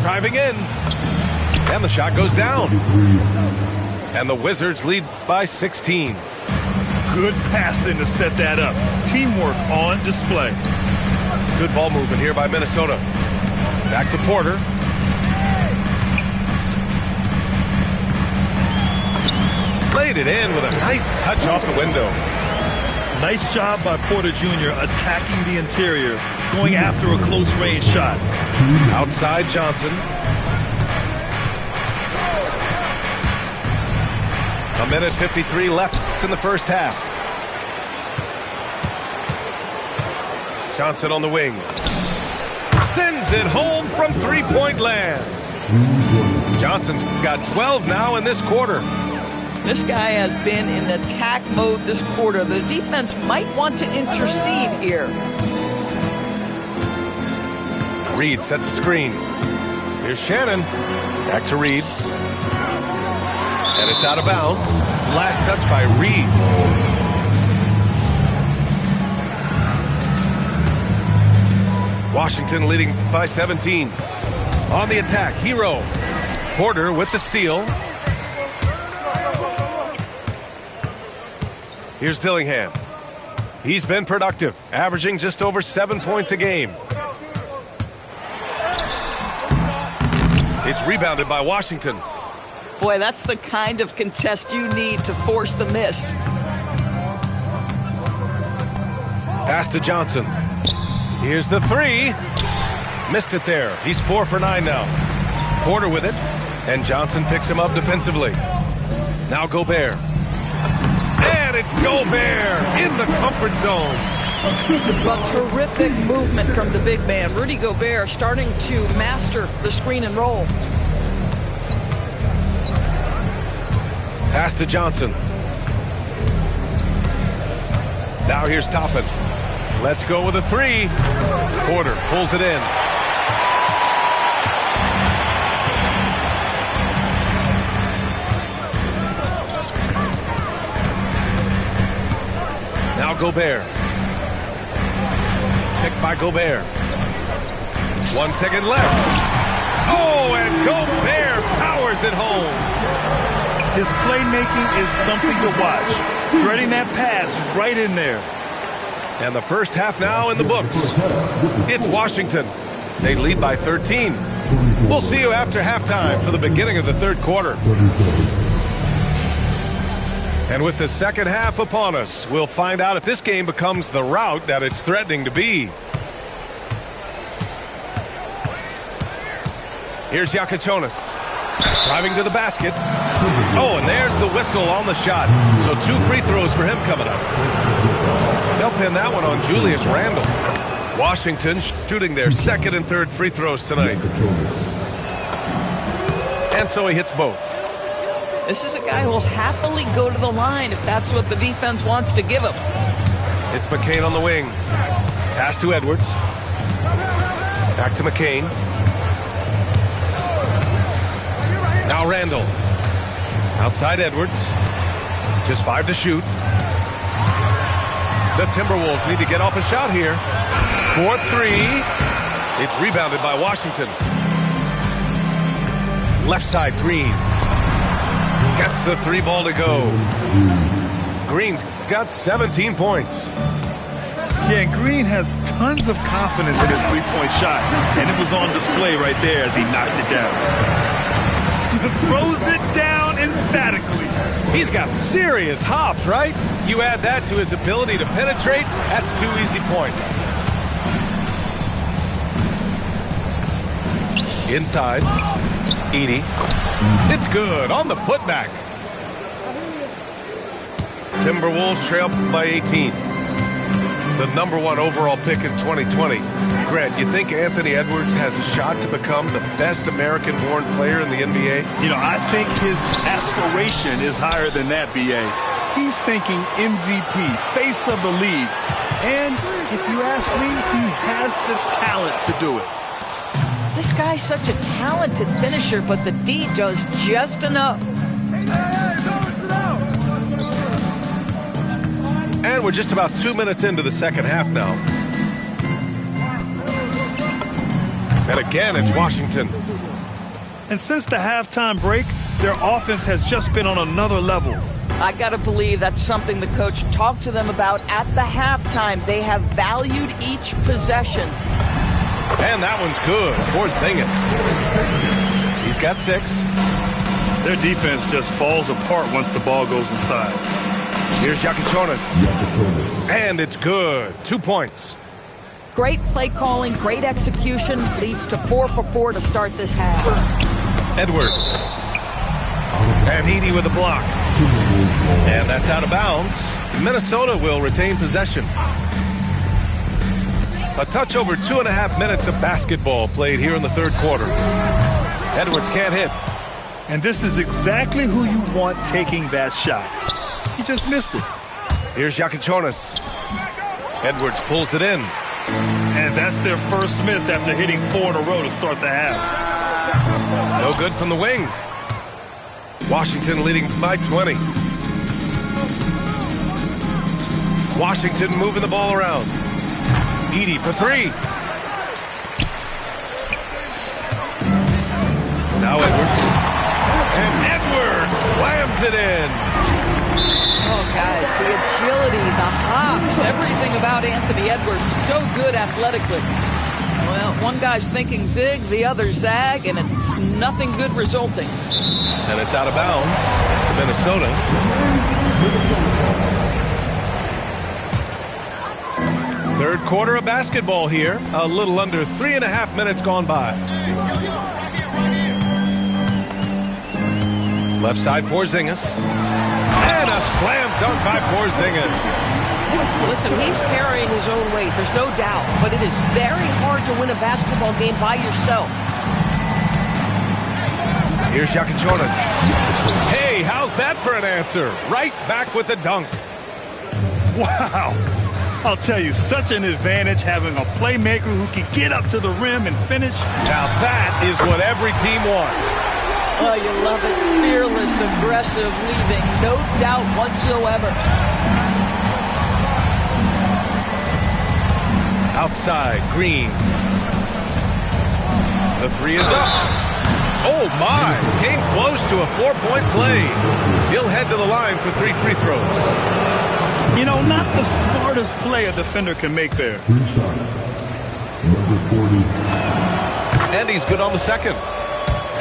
Driving in. And the shot goes down. And the Wizards lead by 16. Good passing to set that up. Teamwork on display. Good ball movement here by Minnesota. Back to Porter. Played it in with a nice touch off the window. Nice job by Porter Jr. attacking the interior, going after a close range shot. Outside Johnson. A minute 53 left in the first half. Johnson on the wing. Sends it home from three-point land. Johnson's got 12 now in this quarter. This guy has been in attack mode this quarter. The defense might want to intercede here. Reed sets a screen. Here's Shannon. Back to Reed. And it's out of bounds. Last touch by Reed. Washington leading by 17. On the attack, Hero. Porter with the steal. Here's Dillingham. He's been productive, averaging just over 7 points a game. It's rebounded by Washington. Boy, that's the kind of contest you need to force the miss. Pass to Johnson. Here's the 3. Missed it there. He's 4 for 9 now. Porter with it, and Johnson picks him up defensively. Now Gobert. And it's Gobert in the comfort zone. Well, terrific movement from the big man. Rudy Gobert starting to master the screen and roll. Pass to Johnson. Now here's Toppin. Let's go with a 3. Porter pulls it in. Now Gobert. Picked by Gobert. 1 second left. Oh, and Gobert powers it home. His playmaking is something to watch. Threading that pass right in there. And the first half now in the books. It's Washington. They lead by 13. We'll see you after halftime for the beginning of the third quarter. And with the second half upon us, we'll find out if this game becomes the rout that it's threatening to be. Here's Yakichonis. Driving to the basket. Oh, and there's the whistle on the shot. So 2 free throws for him coming up. They'll pin that one on Julius Randle. Washington shooting their second and third free throws tonight. And so he hits both. This is a guy who will happily go to the line if that's what the defense wants to give him. It's McCain on the wing. Pass to Edwards. Back to McCain. Now Randall. Outside Edwards. Just 5 to shoot. The Timberwolves need to get off a shot here. 4-3. It's rebounded by Washington. Left side, Green. Gets the 3 ball to go. Green's got 17 points. Yeah, and Green has tons of confidence in his three-point shot. And it was on display right there as he knocked it down. Throws it down emphatically. He's got serious hops, right? You add that to his ability to penetrate, that's 2 easy points. Inside, Edey. It's good on the putback. Timberwolves trail by 18. The #1 overall pick in 2020. Grant, you think Anthony Edwards has a shot to become the best American-born player in the NBA? You know, I think his aspiration is higher than that, B.A. He's thinking MVP, face of the league. And if you ask me, he has the talent to do it. This guy's such a talented finisher, but the D does just enough. And we're just about 2 minutes into the second half now. And again, it's Washington. And since the halftime break, their offense has just been on another level. I got to believe that's something the coach talked to them about at the halftime. They have valued each possession. And that one's good. Porzingis. He's got 6. Their defense just falls apart once the ball goes inside. Here's Yakichonis. And it's good. 2 points. Great play calling, great execution, leads to 4 for 4 to start this half. Edwards. And Edey with a block. And that's out of bounds. Minnesota will retain possession. A touch over 2.5 minutes of basketball played here in the third quarter. Edwards can't hit. And this is exactly who you want taking that shot. He just missed it. Here's Yakichonis. Edwards pulls it in. And that's their first miss after hitting 4 in a row to start the half. No good from the wing. Washington leading by 20. Washington moving the ball around. Edey for 3. Now Edwards. And Edwards slams it in. Oh, guys, the agility, the hops, everything about Anthony Edwards, so good athletically. Well, one guy's thinking zig, the other zag, and it's nothing good resulting. And it's out of bounds to Minnesota. Third quarter of basketball here. A little under 3.5 minutes gone by. Left side, Porzingis. And a slam dunk by Porzingis. Listen, he's carrying his own weight, there's no doubt, but it is very hard to win a basketball game by yourself. Here's Yakichonis. Hey, how's that for an answer? Right back with the dunk. Wow. I'll tell you, such an advantage having a playmaker who can get up to the rim and finish. Now that is what every team wants. Oh, you love it. Fearless, aggressive, leaving no doubt whatsoever. Outside, Green. The three is up. Oh, my. Came close to a 4-point play. He'll head to the line for 3 free throws. You know, not the smartest play a defender can make there. 3 shots. Number 40. And he's good on the second.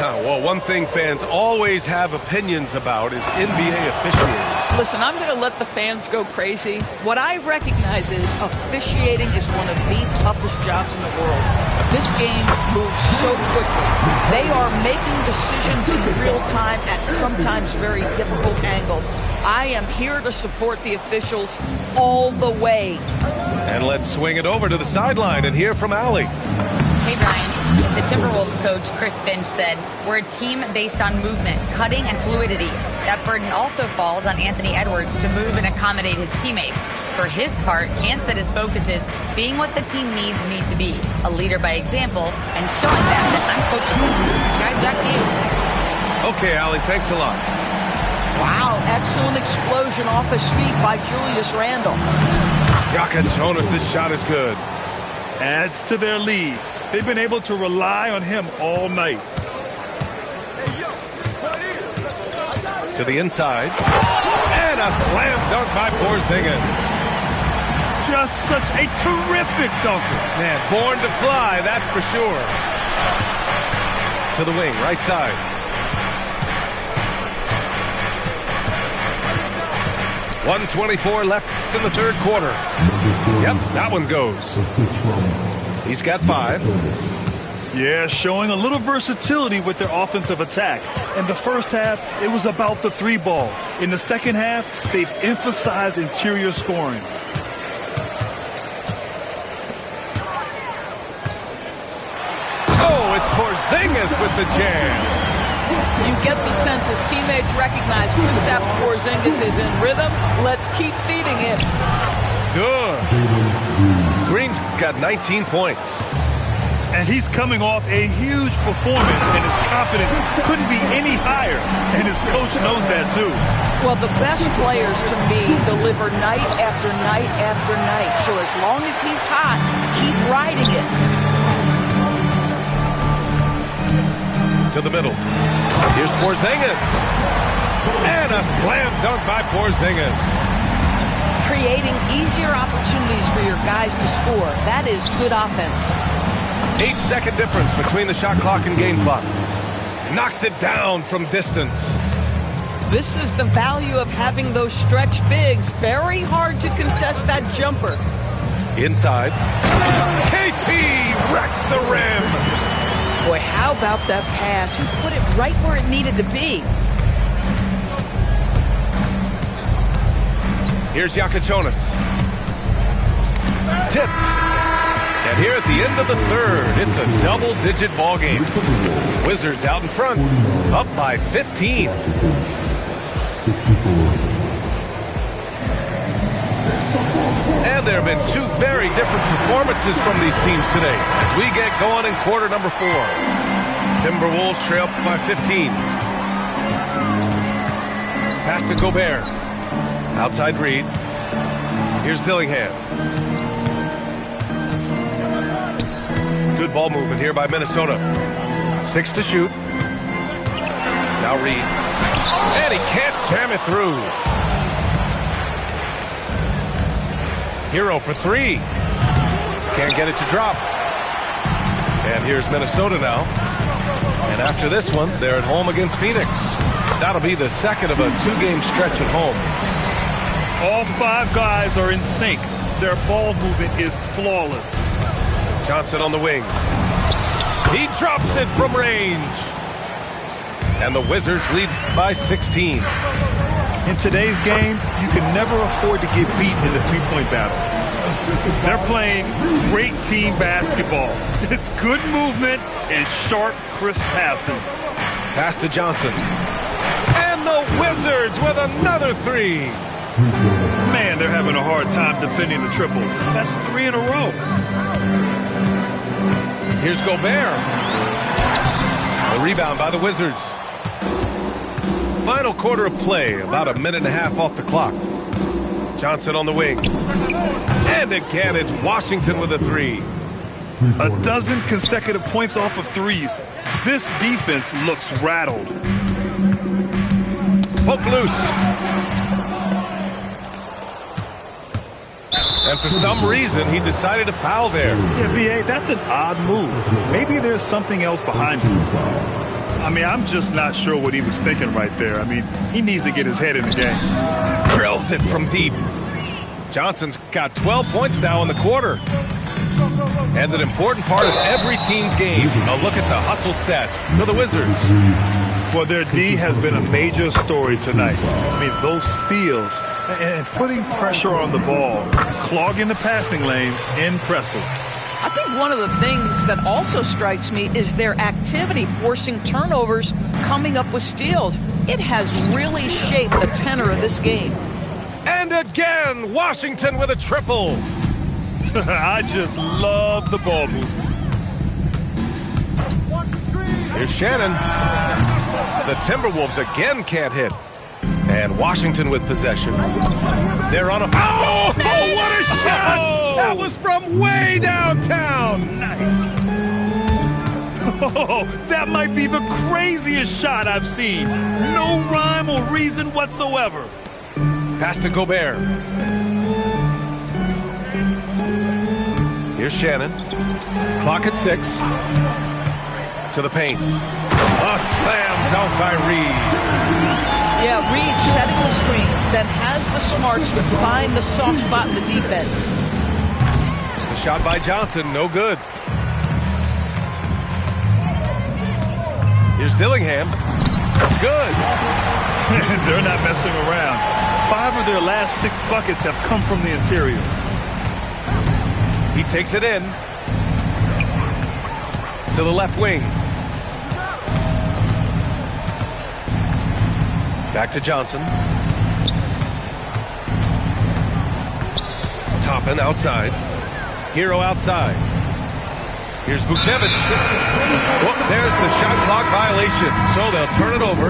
Well, one thing fans always have opinions about is NBA officiating. Listen, I'm going to let the fans go crazy. What I recognize is officiating is one of the toughest jobs in the world. This game moves so quickly. They are making decisions in real time at sometimes very difficult angles. I am here to support the officials all the way. And let's swing it over to the sideline and hear from Allie. Hey, Brian. The Timberwolves coach, Chris Finch, said, "We're a team based on movement, cutting, and fluidity. That burden also falls on Anthony Edwards to move and accommodate his teammates. For his part, Ant said his focus is being what the team needs me to be, a leader by example, and showing them that I'm coachable." Guys, back to you. Okay, Allie, thanks a lot. Wow, excellent explosion off his feet by Julius Randle. Jonas, this shot is good. Adds to their lead. They've been able to rely on him all night. To the inside. And a slam dunk by Porzingis. Just such a terrific dunker. Man, born to fly, that's for sure. To the wing, right side. .124 left in the third quarter. Yep, that one goes. He's got 5. Yeah, showing a little versatility with their offensive attack. In the first half, it was about the 3 ball. In the second half, they've emphasized interior scoring. Oh, it's Porzingis with the jam. You get the sense his teammates recognize Kristaps Porzingis is in rhythm. Let's keep feeding him. Good. Green's got 19 points. And he's coming off a huge performance, and his confidence couldn't be any higher. And his coach knows that, too. Well, the best players, to me, deliver night after night after night. So as long as he's hot, keep riding it. To the middle. Here's Porzingis. And a slam dunk by Porzingis. Creating easier opportunities for your guys to score. That is good offense. 8-second difference between the shot clock and game clock. Knocks it down from distance. This is the value of having those stretch bigs. Very hard to contest that jumper. Inside. KP wrecks the rim. Boy, how about that pass? He put it right where it needed to be. Here's Jonas. Tipped. And here at the end of the third, it's a double-digit ball game. Wizards out in front, up by 15. 64. And there have been 2 very different performances from these teams today as we get going in quarter number 4. Timberwolves trail by 15. Pass to Gobert. Outside Reed. Here's Dillingham. Good ball movement here by Minnesota. 6 to shoot. Now Reed. And he can't jam it through. Hero for 3. Can't get it to drop. And here's Minnesota now. And after this one, they're at home against Phoenix. That'll be the second of a 2-game stretch at home. All 5 guys are in sync. Their ball movement is flawless. Johnson on the wing. He drops it from range. And the Wizards lead by 16. In today's game, you can never afford to get beat in the three-point battle. They're playing great team basketball. It's good movement and sharp, crisp passing. Pass to Johnson. And the Wizards with another 3. Man, they're having a hard time defending the triple. That's 3 in a row. Here's Gobert. A rebound by the Wizards. Final quarter of play, about a minute and a half off the clock. Johnson on the wing. And again, it's Washington with a three. A dozen consecutive points off of threes. This defense looks rattled. Poke loose. And for some reason, he decided to foul there. Yeah, VA, that's an odd move. Maybe there's something else behind it. I mean, I'm just not sure what he was thinking right there. I mean, he needs to get his head in the game. Drills it from deep. Johnson's got 12 points now in the quarter. And an important part of every team's game. A look at the hustle stats for the Wizards. Well, their D has been a major story tonight. I mean, those steals and putting pressure on the ball, clogging the passing lanes, impressive. I think one of the things that also strikes me is their activity forcing turnovers, coming up with steals. It has really shaped the tenor of this game. And again, Washington with a triple. I just love the ball movement. Here's Shannon. The Timberwolves again can't hit. And Washington with possession. They're on a... Oh, what a shot! That was from way downtown. Nice. Oh, that might be the craziest shot I've seen. No rhyme or reason whatsoever. Pass to Gobert. Here's Shannon. Clock at 6. To the paint. A slam dunk by Reed. Yeah, Reed setting the screen, then has the smarts to find the soft spot in the defense. The shot by Johnson, no good. Here's Dillingham. It's good. They're not messing around. 5 of their last 6 buckets have come from the interior. He takes it in. To the left wing. Back to Johnson. Toppin outside. Hero outside. Here's Vukcevic. Oh, there's the shot clock violation. So they'll turn it over.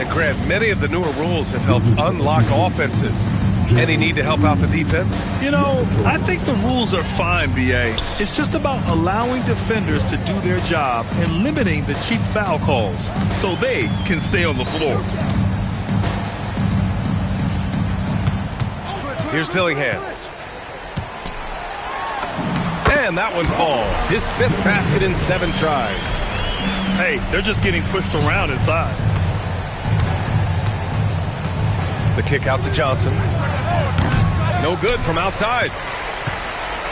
And Grant, many of the newer rules have helped unlock offenses. Any need to help out the defense? You know, I think the rules are fine, BA. It's just about allowing defenders to do their job and limiting the cheap foul calls so they can stay on the floor. Here's Dillingham. And that one falls. His 5th basket in 7 tries. Hey, they're just getting pushed around inside. The kick out to Johnson. No good from outside.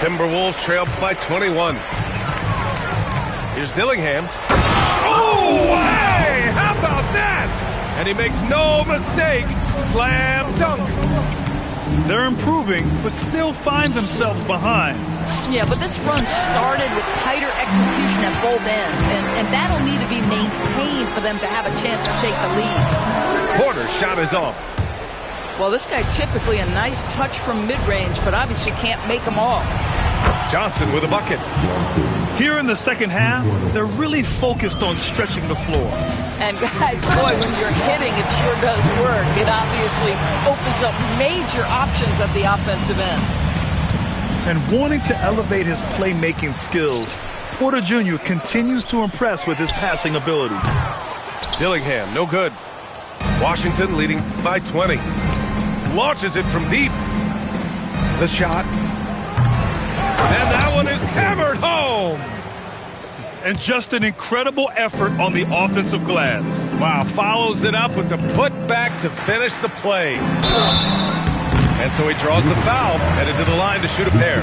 Timberwolves trail by 21. Here's Dillingham. Oh, hey! How about that? And he makes no mistake. Slam dunk. They're improving, but still find themselves behind. Yeah, but this run started with tighter execution at both ends, and that'll need to be maintained for them to have a chance to take the lead. Porter's shot is off. Well, this guy typically a nice touch from mid-range, but obviously can't make them all. Johnson with a bucket. Here in the second half, they're really focused on stretching the floor. And guys, boy, when you're hitting, it sure does work. It obviously opens up major options at the offensive end. And wanting to elevate his playmaking skills, Porter Jr. continues to impress with his passing ability. Dillingham, no good. Washington leading by 20. Launches it from deep. The shot. And that one is hammered home. And just an incredible effort on the offensive glass. Wow, follows it up with the putback to finish the play. And so he draws the foul, headed to the line to shoot a pair.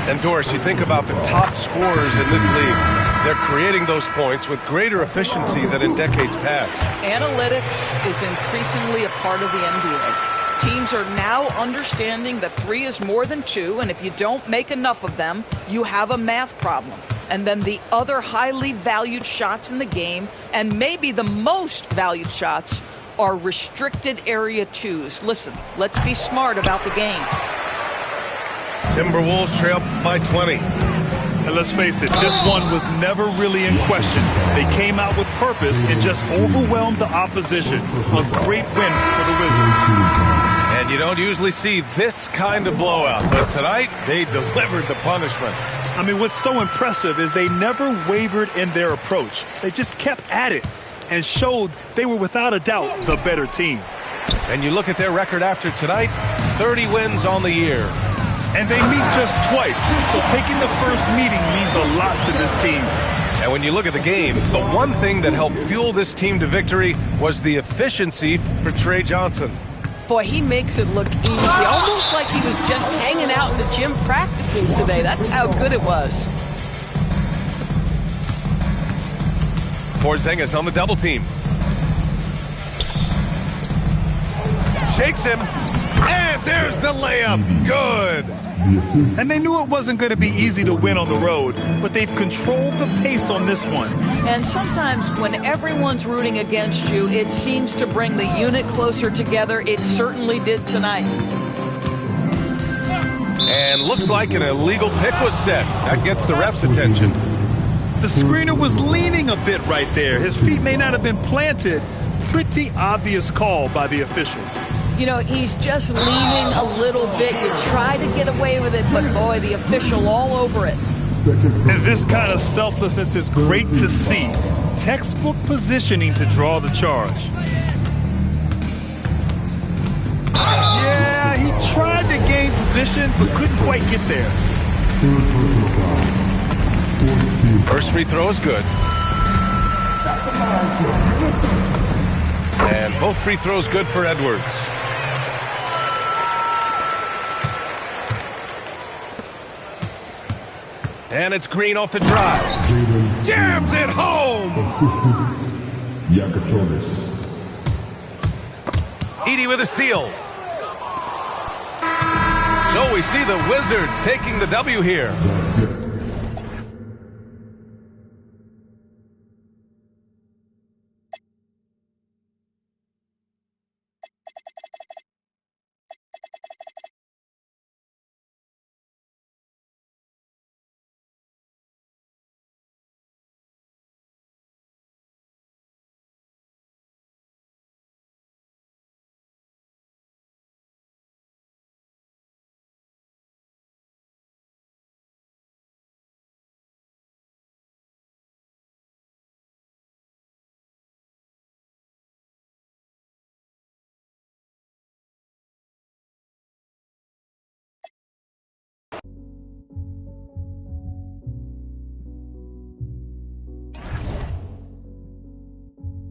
And Doris, you think about the top scorers in this league. They're creating those points with greater efficiency than in decades past. Analytics is increasingly a part of the NBA. Teams are now understanding that 3 is more than 2, and if you don't make enough of them, you have a math problem. And then the other highly valued shots in the game, and maybe the most valued shots, are restricted area 2s. Listen, let's be smart about the game. Timberwolves trail by 20. And let's face it, this one was never really in question. They came out with purpose and just overwhelmed the opposition. A great win for the Wizards. And you don't usually see this kind of blowout, but tonight they delivered the punishment. I mean, what's so impressive is they never wavered in their approach. They just kept at it and showed they were without a doubt the better team. And you look at their record after tonight, 30 wins on the year. And they meet just twice, so taking the first meeting means a lot to this team. And when you look at the game, the one thing that helped fuel this team to victory was the efficiency for Trey Johnson. Boy, he makes it look easy, almost like he was just hanging out in the gym practicing today. That's how good it was. Porzingis on the double team. Shakes him, and there's the layup. Good. And they knew it wasn't going to be easy to win on the road, but they've controlled the pace on this one. And sometimes when everyone's rooting against you, it seems to bring the unit closer together. It certainly did tonight. And looks like an illegal pick was set. That gets the ref's attention. The screener was leaning a bit right there. His feet may not have been planted. Pretty obvious call by the officials. You know, he's just leaning a little bit. You try to get away with it, but boy, the official all over it. And this kind of selflessness is great to see. Textbook positioning to draw the charge. Yeah, he tried to gain position, but couldn't quite get there. First free throw is good. And both free throws good for Edwards. And it's Green off the drive. Jams it home! Edey with a steal. So we see the Wizards taking the W here.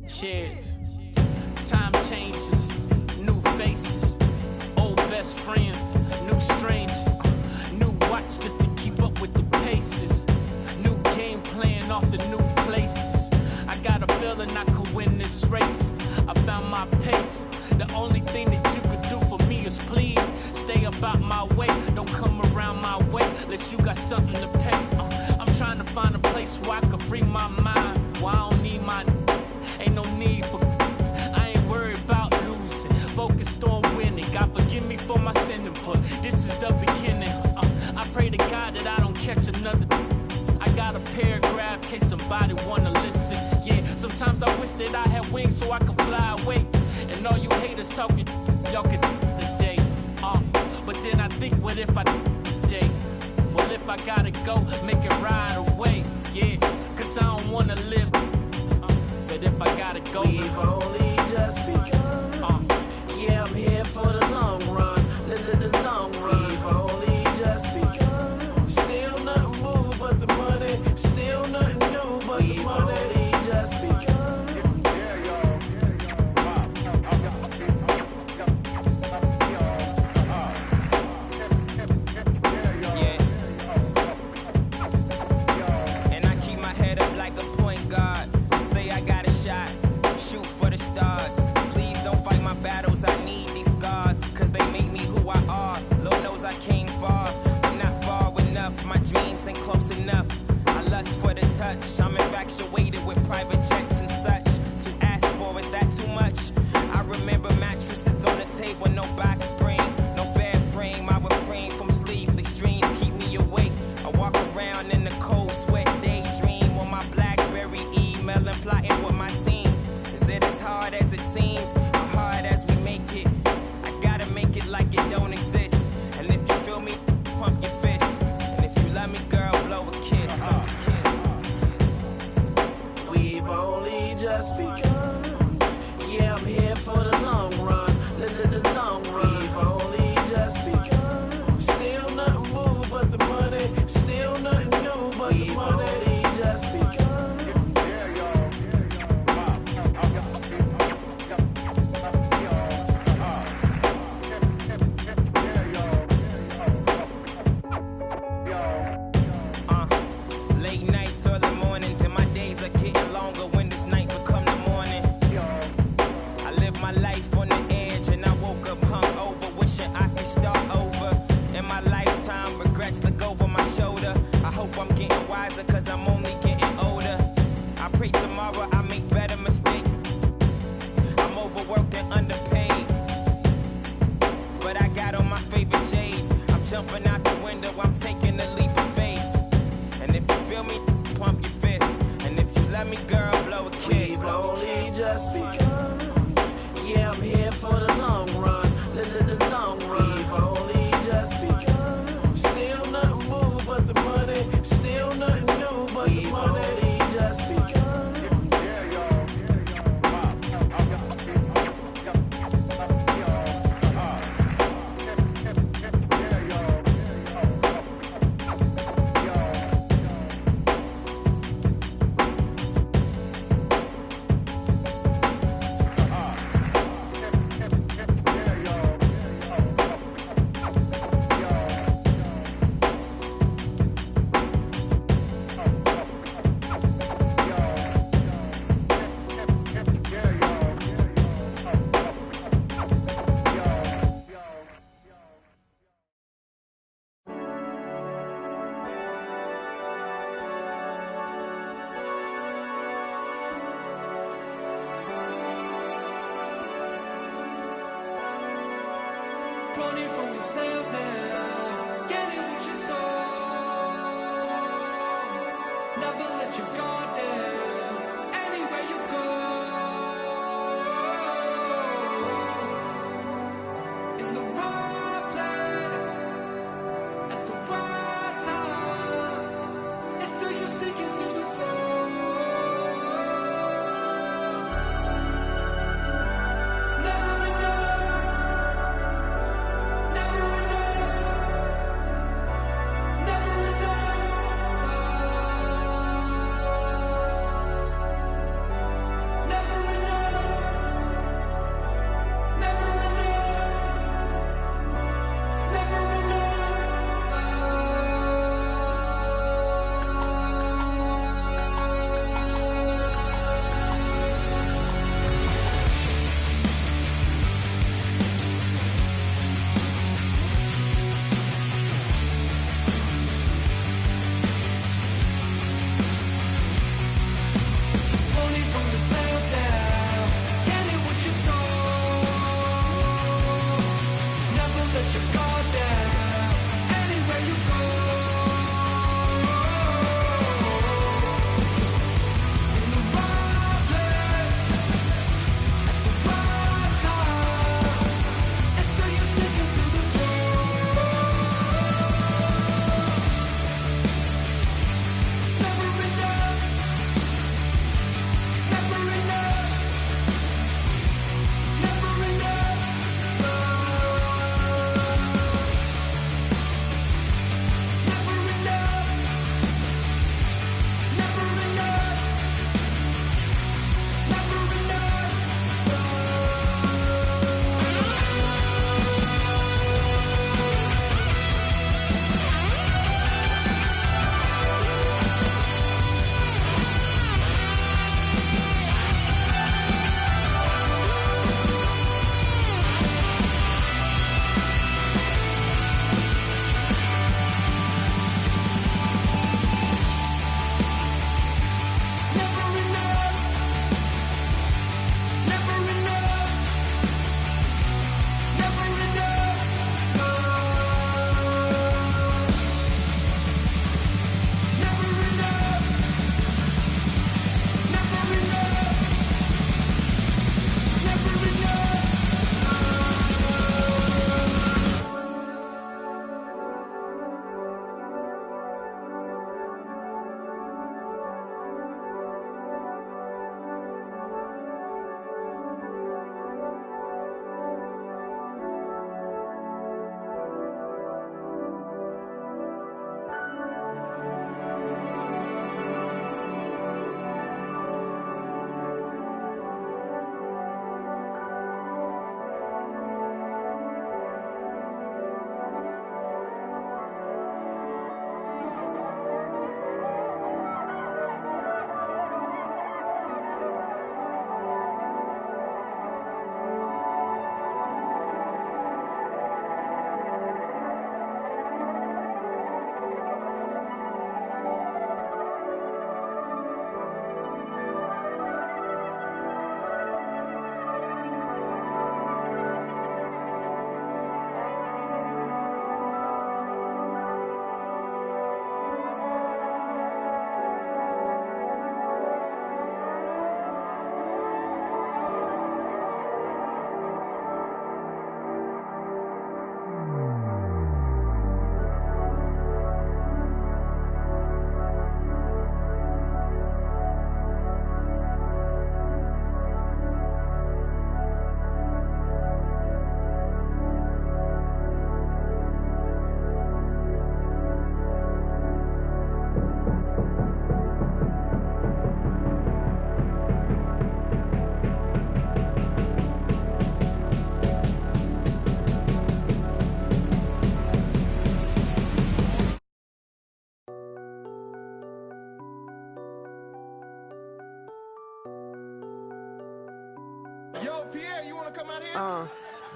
Cheers. Time changes, new faces, old best friends, new strangers, new watch just to keep up with the paces, new game plan off the new places. I got a feeling I could win this race. I found my pace. The only thing that you could do for me is please stay about my way. Don't come around my way unless you got something to pay. I'm trying to find a place where I can free my mind. Well, I don't need my ain't no need for I ain't worried about losing. Focused on winning. God forgive me for my sinning, but this is the beginning. I pray to God that I don't catch another. I got a paragraph in case somebody wanna listen. Yeah, sometimes I wish that I had wings so I could fly away. And all you haters talking, y'all could today. But then I think, what if I today? Well, if I gotta go, make it right away. Yeah, cause I don't wanna live. But if I gotta go, We've only just begun. Yeah, I'm here for the long run. The long run. We've only just begun. Still nothing moved but the money. Still nothing new but the money. We've only just begun. Yeah. And I keep my head up like a point guard. Say I got a shot, shoot for the stars. Please don't fight my battles, I need these scars, cause they make me who I are. Lord knows I came far, but not far enough. My dreams ain't close enough. I lust for the touch, I'm infatuated with private jets and such. To ask for, is that too much? I remember mattresses on the table, no box spring, no bed frame. I refrain from sleepless dreams, keep me awake. I walk around in the cold sweat, daydream on my BlackBerry, emailing, plotting with my team. Is it as hard as it seems, or hard as we make it? I gotta make it jumping out the window, I'm taking a leap of faith. And if you feel me, pump your fist. And if you let me, girl, blow a kiss. We've only just begun. Yeah, I'm here for the long run. The long run. We've only just begun. Still nothing moved but the money. Still nothing new but the money. We've only just begun. Running from yourself now, getting what you told. Never let your guard down, anywhere you go. In the right place, at the right time. It's still you sinking to the floor. It's never enough. Never enough.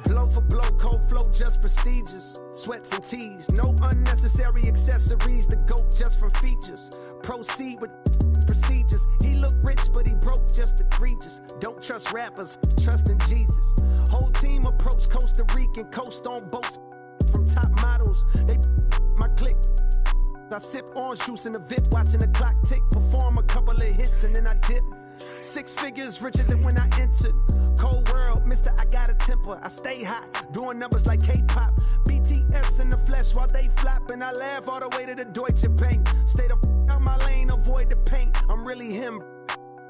Blow for blow, cold flow, just prestigious. Sweats and tees, no unnecessary accessories. The GOAT just from features. Proceed with procedures. He look rich, but he broke, just egregious. Don't trust rappers, trust in Jesus. Whole team approach Costa Rican, coast on boats from top models. They my clique. I sip orange juice in the VIP, watching the clock tick. Perform a couple of hits and then I dip. 6 figures richer than when I entered. Cold world, mister, I got a temper. I stay hot, doing numbers like K-pop. BTS in the flesh while they flop. And I laugh all the way to the Deutsche Bank. Stay the out my lane, avoid the paint. I'm really him.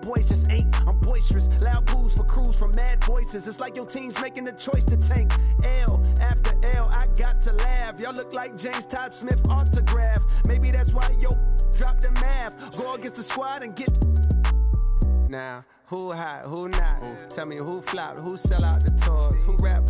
Boys just ain't. I'm boisterous. Loud boos for crews from mad voices. It's like your team's making the choice to tank. L after L, I got to laugh. Y'all look like James Todd Smith autograph. Maybe that's why yo drop the math. Go against the squad and get. Now, who hot, who not? Tell me who flopped, who sell out the tours, who rap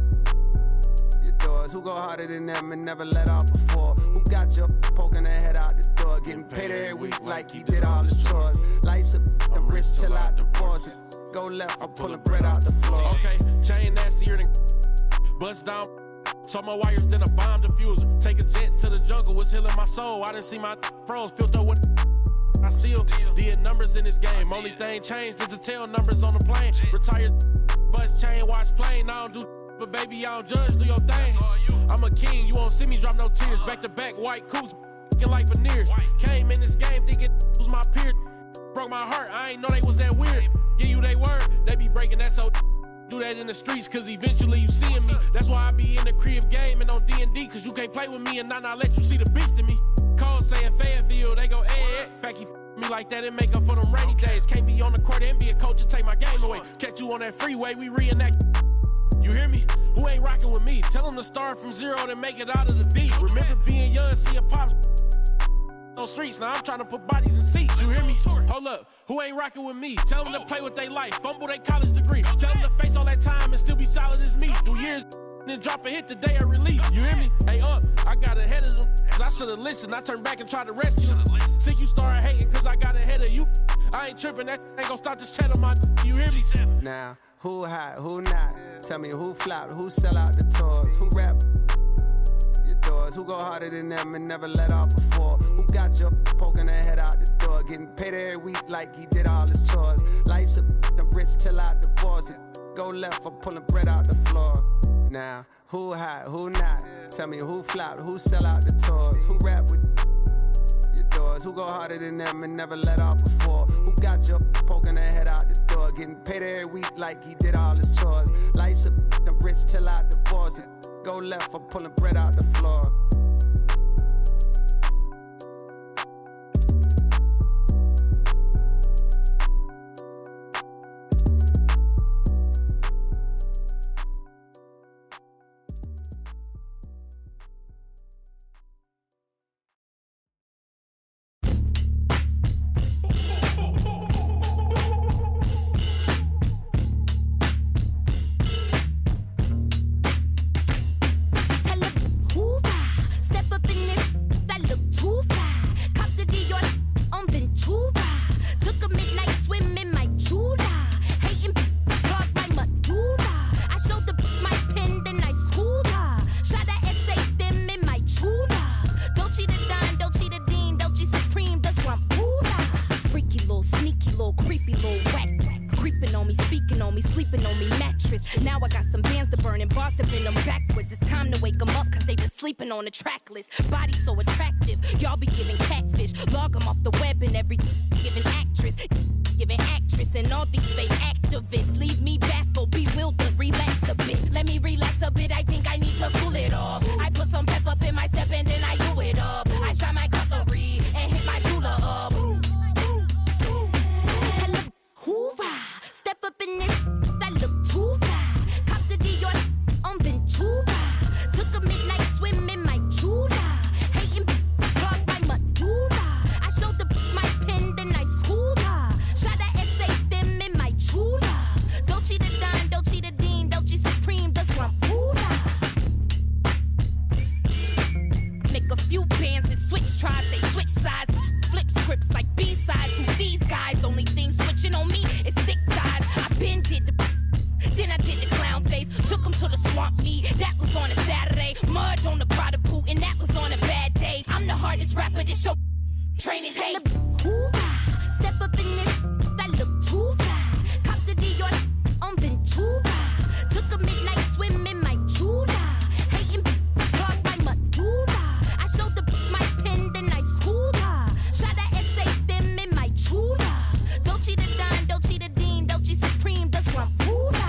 your doors, who go harder than them and never let off before, who got you poking their head out the door, getting paid every week like he did all his chores. Life's I'm rich till I divorce it. Go left, I'm pulling bread out the floor. Okay, chain nastier than bust down. So my wires than a bomb diffuser. Take a jet to the jungle, it's healing my soul. I didn't see my pros filter with. I still did numbers in this game. Only thing changed is the tail numbers on the plane. Retired, bus chain, watch plane. I don't do, but baby, I don't judge, do your thing. I'm a king, you won't see me drop no tears. Back to back, white coops, like veneers. Came in this game thinking was my peer. Broke my heart, I ain't know they was that weird. Give you they word, they be breaking that so. Do that in the streets, cause eventually you seeing me. That's why I be in the crib game and on D&D, cause you can't play with me and not let you see the beast in me. Cole saying Fayetteville, they go, fact he me like that and make up for them rainy days. Can't be on the court and be a coach and take my game away. Catch you on that freeway, we reenact. You hear me? Who ain't rocking with me? Tell them to start from zero and make it out of the deep. Remember being young, seeing pops on streets. Now I'm trying to put bodies in seats. You hear me? Hold up. Who ain't rocking with me? Tell them to play with their life. Fumble their college degree. Tell them to face all that time and still be solid as me. Do years then drop a hit the day I release. You hear me? Hey, I got ahead of them. Cause I should've listened. I turned back and tried to rescue them. Sick you started hating cause I got ahead of you. I ain't tripping. That ain't gonna stop this chat on my. You hear me? Now, who hot, who not? Tell me who flopped, who sell out the tours, who rap your doors, who go harder than them and never let off before, who got you poking their head out the door, getting paid every week like he did all his chores. Life's I'm rich till I divorce it. Go left, I'm pulling bread out the floor. Now, who hot, who not? Tell me who flopped, who sell out the tours, who rap with your doors, who go harder than them and never let off before, who got you poking their head out the door, getting paid every week like he did all his chores. Life's I'm rich till I divorce it. Go left, I'm pulling bread out the floor. On the track list, body so attractive. Y'all be giving catfish, log them off the web and every giving actress, and all these fake activists leave me baffled, bewildered. Relax a bit, let me relax a bit. I think I need to cool it off. I put some pep up in my step and then I do it up. I shine my cutlery and hit my jeweler up. Tell them hoorah, step up in this. That look too fly. Cop the Dior on Ventura. Took a midnight swim in my Jula. Hating clogged my medulla. I showed the my pen, then I schooled her. Shot a essay them in my Jula. Dolce the Don, Dolce the Dean, Dolce Supreme, the Swampula. Make a few bands and switch tribes, they switch sides. Flip scripts like B-sides. Who these guys? Only thing switching on me is thick thighs. I been did the, then I did the clown face. on the Prada boot, and that was on a bad day. I'm the hardest rapper this show training day. Hoorah, step up in this, that look too fly. Cop the Dior on Ventura. Took a midnight swim in my Judah. Hating clogged my Madura. I showed the my pen, then I schooled her. Shot a essay them in my true love. Dolce the Don, Dolce the Dean, Dolce Supreme, the swamp Buddha.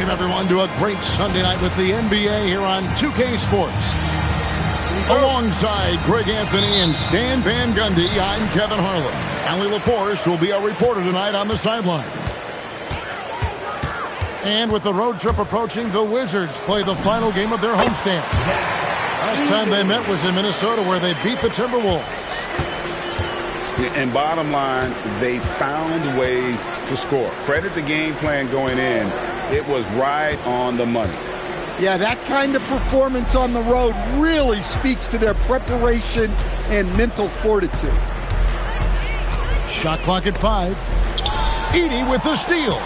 Welcome everyone to a great Sunday night with the NBA here on 2K Sports. Alongside Greg Anthony and Stan Van Gundy, I'm Kevin Harlan. Allie LaForce will be our reporter tonight on the sideline. And with the road trip approaching, the Wizards play the final game of their homestand. Last time they met was in Minnesota, where they beat the Timberwolves. And bottom line, they found ways to score. Credit the game plan going in. It was right on the money. Yeah, that kind of performance on the road really speaks to their preparation and mental fortitude. Shot clock at 5. Edey with the steal.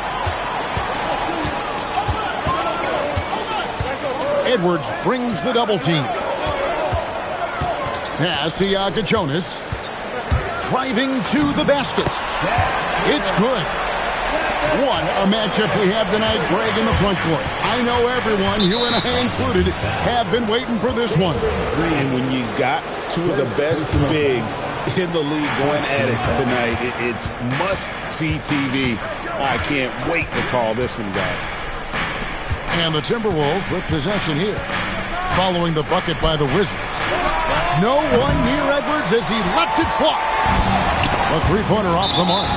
Edwards brings the double team. Pass to Jonas. Driving to the basket. It's good. What a matchup we have tonight, Greg, in the front court. I know everyone, you and I included, have been waiting for this one. And when you got two of the best bigs in the league going at it tonight, it's must-see TV. I can't wait to call this one, guys. And the Timberwolves with possession here, following the bucket by the Wizards. No one near Edwards as he lets it fly. A three-pointer off the mark.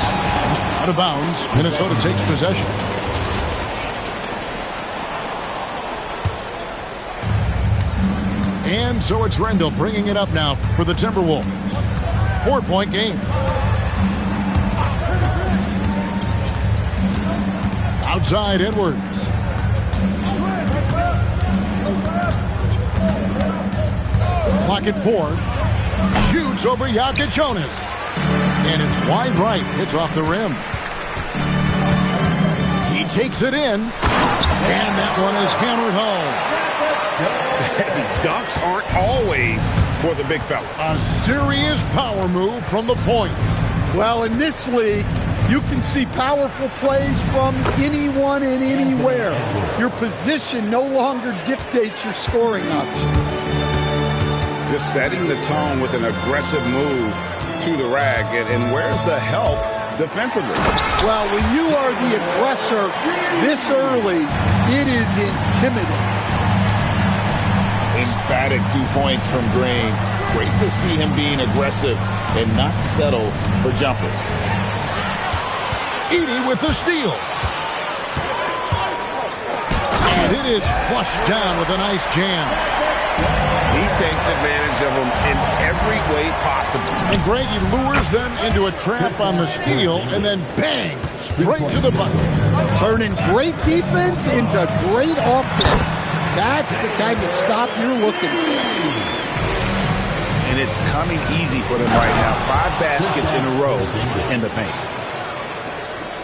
Out of bounds, Minnesota takes possession. And so it's Rendell bringing it up now for the Timberwolves. 4-point game. Outside Edwards. Clock at 4. Shoots over Jonas. And it's wide right. It's off the rim. He takes it in. And that one is hammered home. Dunks aren't always for the big fellas. A serious power move from the point. Well, in this league, you can see powerful plays from anyone and anywhere. Your position no longer dictates your scoring options. Just setting the tone with an aggressive move to the rack. And where's the help defensively? Well, when you are the aggressor this early, it is intimidating. Emphatic 2 points from Green. Great to see him being aggressive and not settle for jumpers. Edey with the steal. And it is flushed down with a nice jam. He takes advantage of them in every way possible. And Greg, he lures them into a trap on the steal and then bang, straight to the bucket. Turning great defense into great offense. That's the kind of stop you're looking for. And it's coming easy for them right now. 5 baskets in a row in the paint.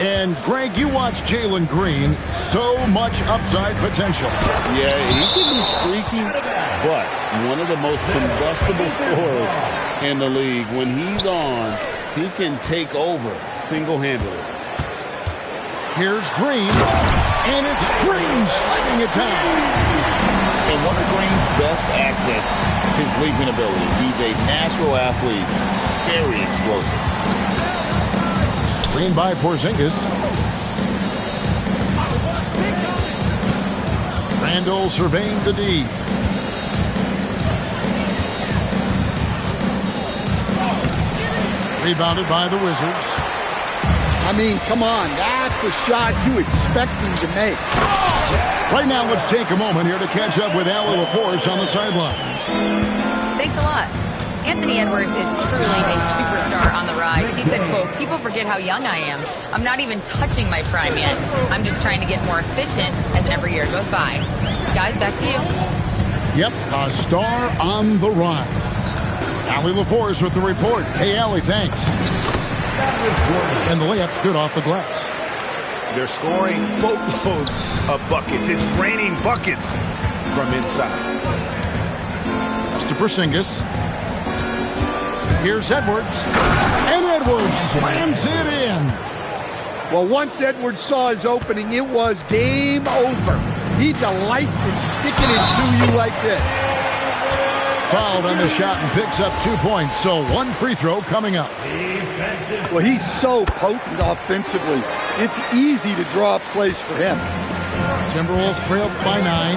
And, Greg, you watch Jalen Green. So much upside potential. Yeah, he can be streaky, but one of the most combustible scorers in the league. When he's on, he can take over single-handedly. Here's Green, and it's Green sliding it down. And one of Green's best assets, his leaping ability. He's a natural athlete, very explosive. Screen by Porzingis. Randall surveying the D. Rebounded by the Wizards. I mean, come on, that's a shot you expect him to make. Right now, let's take a moment here to catch up with Allie LaForce on the sidelines. Thanks a lot. Anthony Edwards is truly a superstar on the rise. He said, quote, "People forget how young I am. I'm not even touching my prime yet. I'm just trying to get more efficient as every year goes by." Guys, back to you. Yep, a star on the rise. Allie LaForce with the report. Hey, Allie, thanks. And the layup's good off the glass. They're scoring boatloads of buckets. It's raining buckets from inside. That's to Porzingis. Here's Edwards. And Edwards slams it in. Well, once Edwards saw his opening, it was game over. He delights in sticking it to you like this. Fouled on the shot and picks up 2 points. So one free throw coming up. Well, he's so potent offensively. It's easy to draw up plays for him. Timberwolves trail by 9.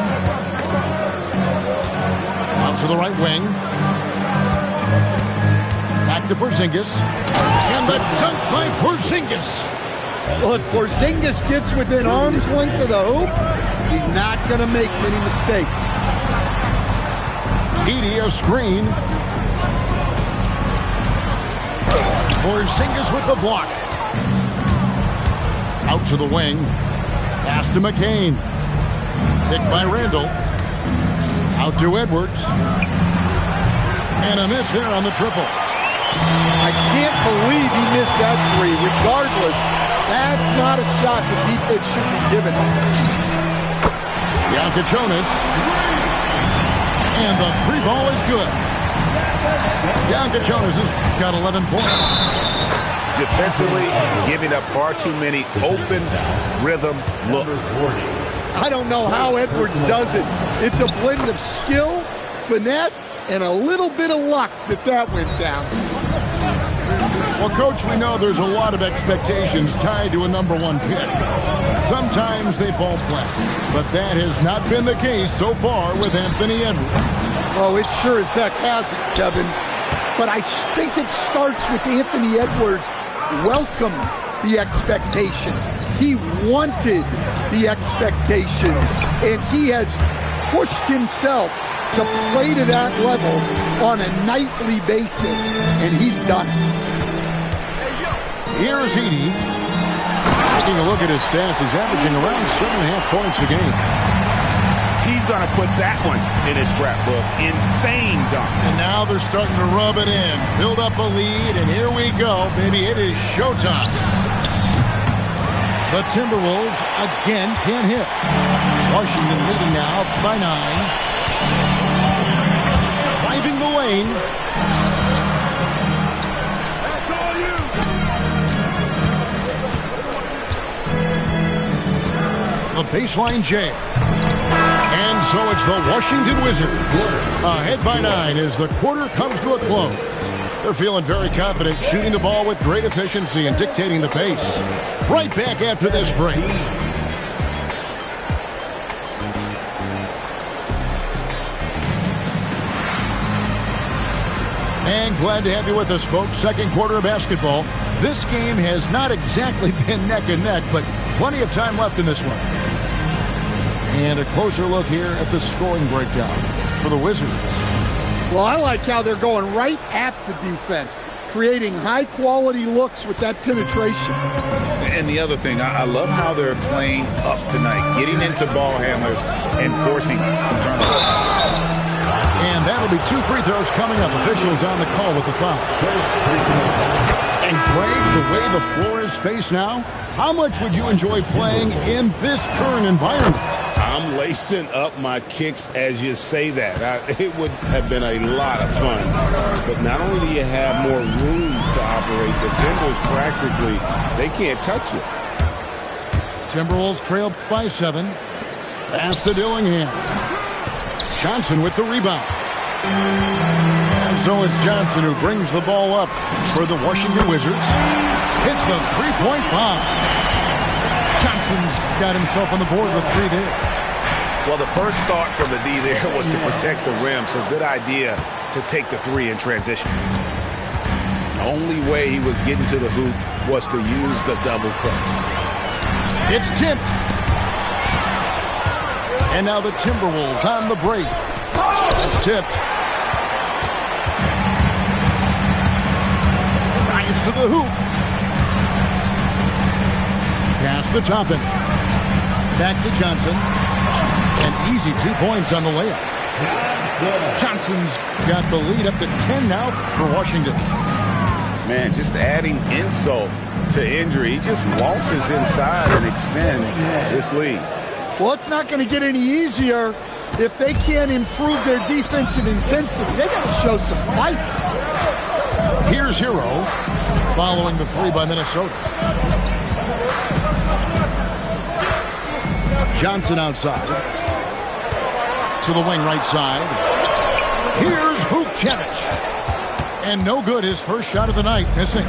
Out to the right wing. Back to Porzingis. And the dunk by Porzingis. Well, if Porzingis gets within arm's length of the hoop, he's not going to make many mistakes. Edie a screen. Porzingis with the block. Out to the wing. Pass to McCain. Picked by Randall. Out to Edwards. And a miss there on the triple. I can't believe he missed that three. Regardless, that's not a shot the defense should be giving him. Jonas. And the three ball is good. Jonas has got 11 points. Defensively, giving up far too many open rhythm looks. I don't know how Edwards does it. It's a blend of skill, finesse, and a little bit of luck that went down. Well, Coach, we know there's a lot of expectations tied to a #1 pick. Sometimes they fall flat, but that has not been the case so far with Anthony Edwards. Oh, it sure as heck hasn't, Kevin. But I think it starts with Anthony Edwards welcomed the expectations. He wanted the expectations, and he has pushed himself to play to that level on a nightly basis, and he's done it. Here's Edie. Taking a look at his stats, he's averaging around 7.5 points a game. He's going to put that one in his scrapbook. Insane dunk. And now they're starting to rub it in. Build up a lead, and here we go, baby. It is showtime. The Timberwolves again can't hit. Washington leading now by 9. Driving the lane. That's all you. The baseline jam. And so it's the Washington Wizards ahead by 9 as the quarter comes to a close. They're feeling very confident, shooting the ball with great efficiency and dictating the pace. Right back after this break. And glad to have you with us, folks. Second quarter of basketball. This game has not exactly been neck and neck, but plenty of time left in this one. And a closer look here at the scoring breakdown for the Wizards. Well, I like how they're going right at the defense, creating high-quality looks with that penetration. And the other thing, I love how they're playing up tonight, getting into ball handlers and forcing some turnovers. And that'll be 2 free throws coming up. Officials on the call with the foul. And Craig, the way the floor is spaced now, how much would you enjoy playing in this current environment? I'm lacing up my kicks as you say that. It would have been a lot of fun. But not only do you have more room to operate, defenders practically, they can't touch you. Timberwolves trail by 7. Pass to Dillingham. Johnson with the rebound. And so it's Johnson who brings the ball up for the Washington Wizards. Hits the three-point bomb. Johnson's got himself on the board with 3 there. Well, the first thought from the D there was to protect the rim, so good idea to take the 3 in transition. The only way he was getting to the hoop was to use the double clutch. It's tipped. And now the Timberwolves on the break. It's tipped. Drives to the hoop. Pass to Toppin. Back to Johnson. An easy 2 points on the layup. Johnson's got the lead up to 10 now for Washington. Man, just adding insult to injury. He just waltzes inside and extends this lead. Well, it's not going to get any easier if they can't improve their defensive intensity. They got to show some fight. Here's Hero following the 3 by Minnesota. Johnson outside. To the wing right side. Here's Vucevic. And no good, his first shot of the night, missing.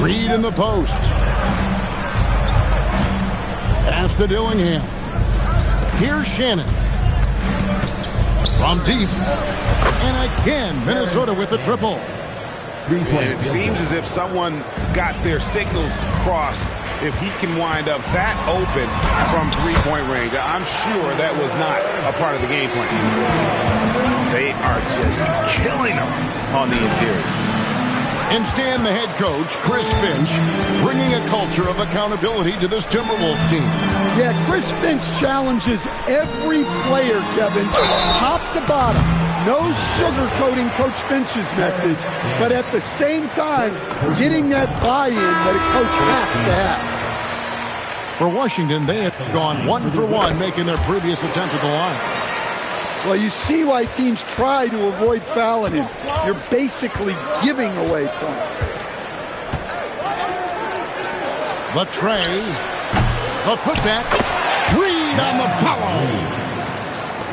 Reed in the post. Pass to Dillingham. Here's Shannon. From deep. And again, Minnesota with the triple. And it seems as if someone got their signals crossed. If he can wind up that open from three-point range, I'm sure that was not a part of the game plan. They are just killing him on the interior. And Stan, the head coach, Chris Finch, bringing a culture of accountability to this Timberwolves team. Yeah, Chris Finch challenges every player, Kevin, top to bottom. No sugarcoating Coach Finch's message, but at the same time, getting that buy-in that a coach has to have. For Washington, they have gone 1 for 1, making their previous attempt at the line. Well, you see why teams try to avoid fouling him. You're basically giving away points. The tray. The putback. Reed on the follow.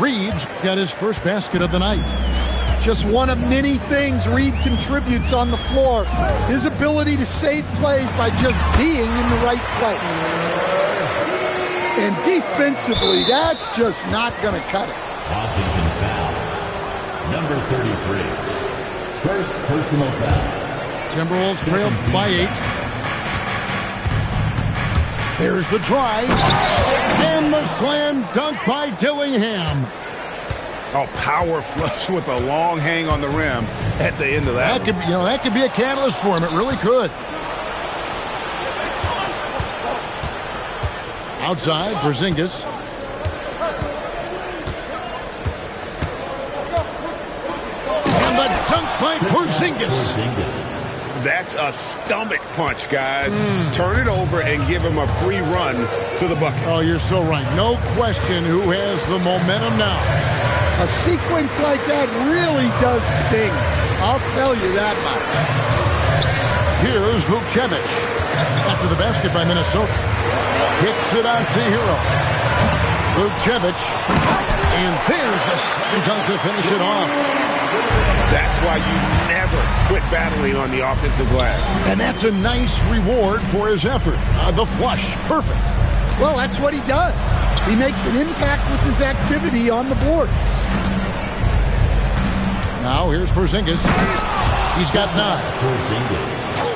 Reed's got his first basket of the night. Just one of many things Reed contributes on the floor. His ability to save plays by just being in the right place. And defensively, that's just not going to cut it. Washington foul. Number 33. First personal foul. Timberwolves trail by 8. There's the drive. And the slam dunk by Dillingham. Oh, power flush with a long hang on the rim at the end of that. That could be a catalyst for him. It really could. Outside, Porzingis. And the dunk by Porzingis. That's a stomach punch, guys. Turn it over and give him a free run to the bucket. Oh, you're so right. No question who has the momentum now. A sequence like that really does sting. I'll tell you that much. Here's Vucevic. After the basket by Minnesota. Kicks it out to Hero. Vucevic. And there's the slam dunk to finish it off. That's why you never quit battling on the offensive glass. And that's a nice reward for his effort. The flush. Perfect. Well, that's what he does. He makes an impact with his activity on the board. Now here's Porzingis. He's got 9.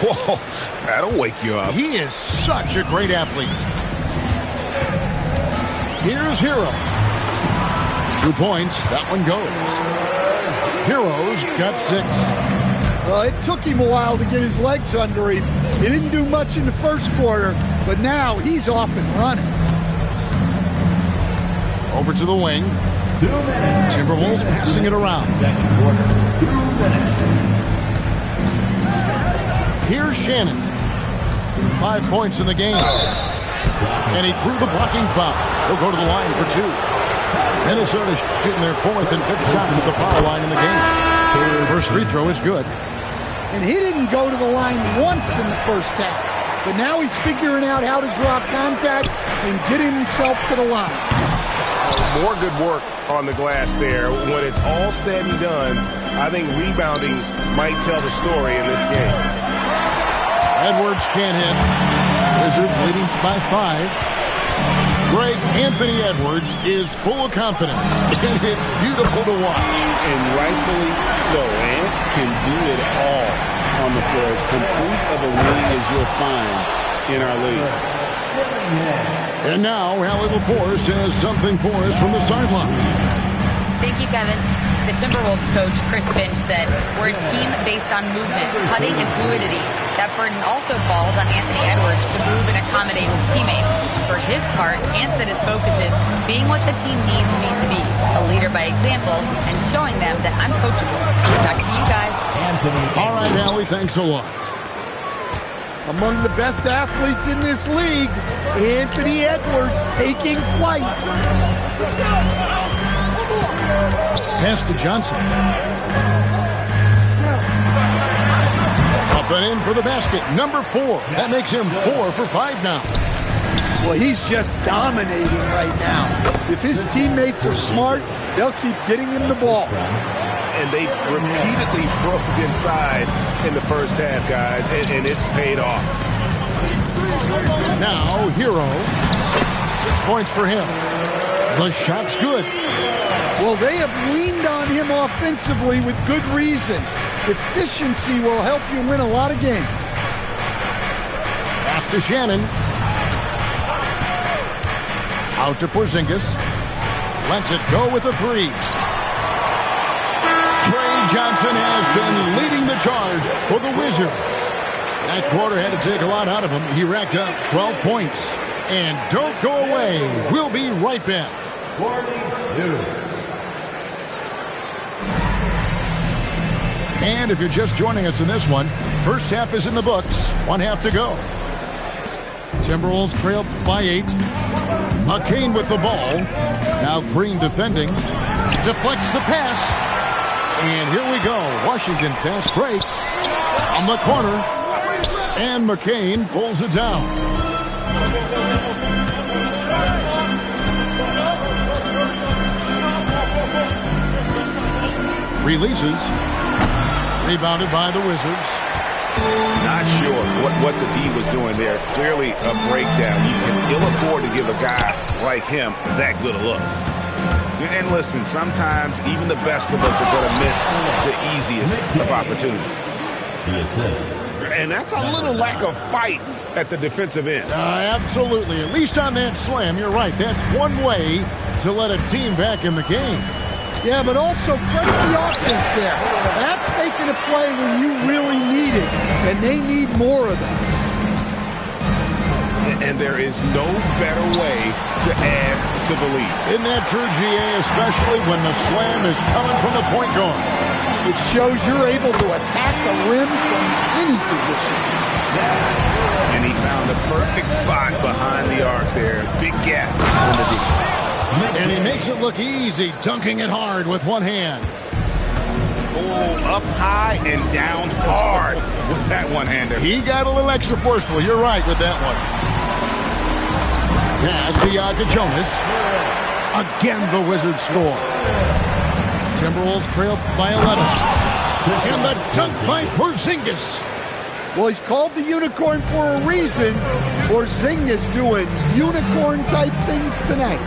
Whoa, that'll wake you up. He is such a great athlete. Here's Hero. 2 points. That one goes. Hero's got 6. Well, it took him a while to get his legs under him. He didn't do much in the first quarter, but now he's off and running. Over to the wing. Timberwolves passing it around. Here's Shannon. 5 points in the game. And he drew the blocking foul. He'll go to the line for 2. Minnesota's getting their 4th and 5th shots at the foul line in the game. First free throw is good. And he didn't go to the line once in the first half. But now he's figuring out how to draw contact and get himself to the line. More good work on the glass there. When it's all said and done, I think rebounding might tell the story in this game. Edwards can't hit. Wizards leading by 5. Greg, Anthony Edwards is full of confidence, and it's beautiful to watch. And rightfully so. Ant can do it all on the floor. As complete of a wing as you'll find in our league. And now, Allie LaForce has something for us from the sideline. Thank you, Kevin. The Timberwolves coach, Chris Finch, said, "We're a team based on movement, cutting, and fluidity. That burden also falls on Anthony Edwards to move and accommodate his teammates. For his part, Ant said his focus is being what the team needs me to be, a leader by example, and showing them that I'm coachable." Back to you guys. All right, Allie, thanks a lot. Among the best athletes in this league, Anthony Edwards taking flight. Pass to Johnson. Up and in for the basket. Number 4. That makes him 4 for 5 now. Well, he's just dominating right now. If his teammates are smart, they'll keep getting him the ball. And they've repeatedly broke inside in the first half, guys, and it's paid off. Now, Hero. 6 points for him. The shot's good. Well, they have leaned on him offensively with good reason. Efficiency will help you win a lot of games. Pass to Shannon. Out to Porzingis. Lets it go with a three. Trey Johnson has been leading the charge for the Wizards. That quarter had to take a lot out of him. He racked up 12 points. And don't go away. We'll be right back. 42. And if you're just joining us in this one, first half is in the books. 1 half to go. Timberwolves trail by 8. McCain with the ball. Now Green defending. Deflects the pass. And here we go. Washington fast break. On the corner. And McCain pulls it down. Releases. Rebounded by the Wizards. Not sure what the D was doing there. Clearly a breakdown. You can ill afford to give a guy like him that good a look. And listen, sometimes even the best of us are going to miss the easiest of opportunities. And that's a little lack of fight at the defensive end. Absolutely. At least on that slam, you're right. That's one way to let a team back in the game. Yeah, but also credit the offense there. That's making a play when you really need it, and they need more of that. And there is no better way to add to the lead. Isn't that true, GA, especially when the slam is coming from the point guard? It shows you're able to attack the rim from any position. And he found the perfect spot behind the arc there. Big gap in the defense. And he makes it look easy, dunking it hard with one hand. Oh, up high and down hard with that one-hander. He got a little extra forceful. You're right with that one. Pass to Yaga Jonas. Again, the Wizards score. Timberwolves trail by 11. And the dunk by Porzingis. Well, he's called the unicorn for a reason. Porzingis doing unicorn-type things tonight.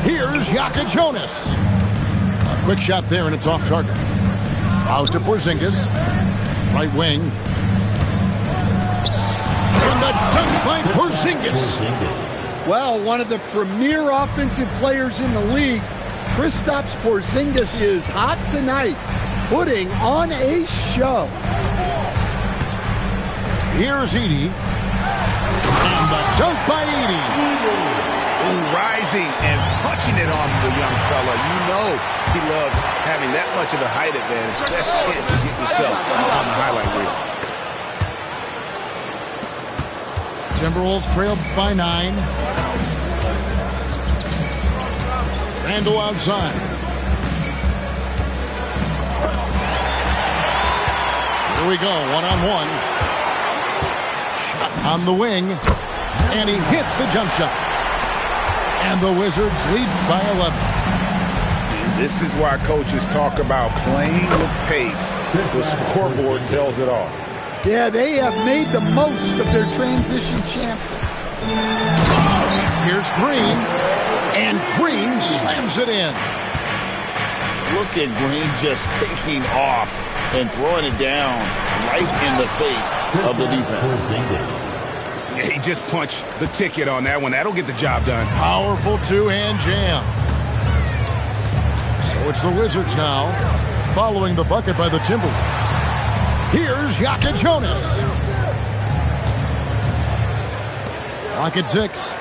Here's Yaga Jonas. A quick shot there, and it's off target. Out to Porzingis. Right wing. And the dunk by Porzingis. Well, one of the premier offensive players in the league, Kristaps Porzingis, is hot tonight, putting on a show. Here's Edey. And the dunk by Edey. Rising and punching it on the young fella. You know he loves having that much of a height advantage. Best chance to get yourself on the highlight reel. Timberwolves trail by 9. Randall outside. Here we go, one-on-one. Shot on the wing. And he hits the jump shot. And the Wizards lead by 11. And this is why coaches talk about playing with pace. The scoreboard tells it all. Yeah, they have made the most of their transition chances. Here's Green. And Green slams it in. Look at Green just taking off and throwing it down right in the face of the defense. He just punched the ticket on that one. That'll get the job done. Powerful two-hand jam. So it's the Wizards now, following the bucket by the Timberwolves. Here's Yaga Jonas. Clock at 6.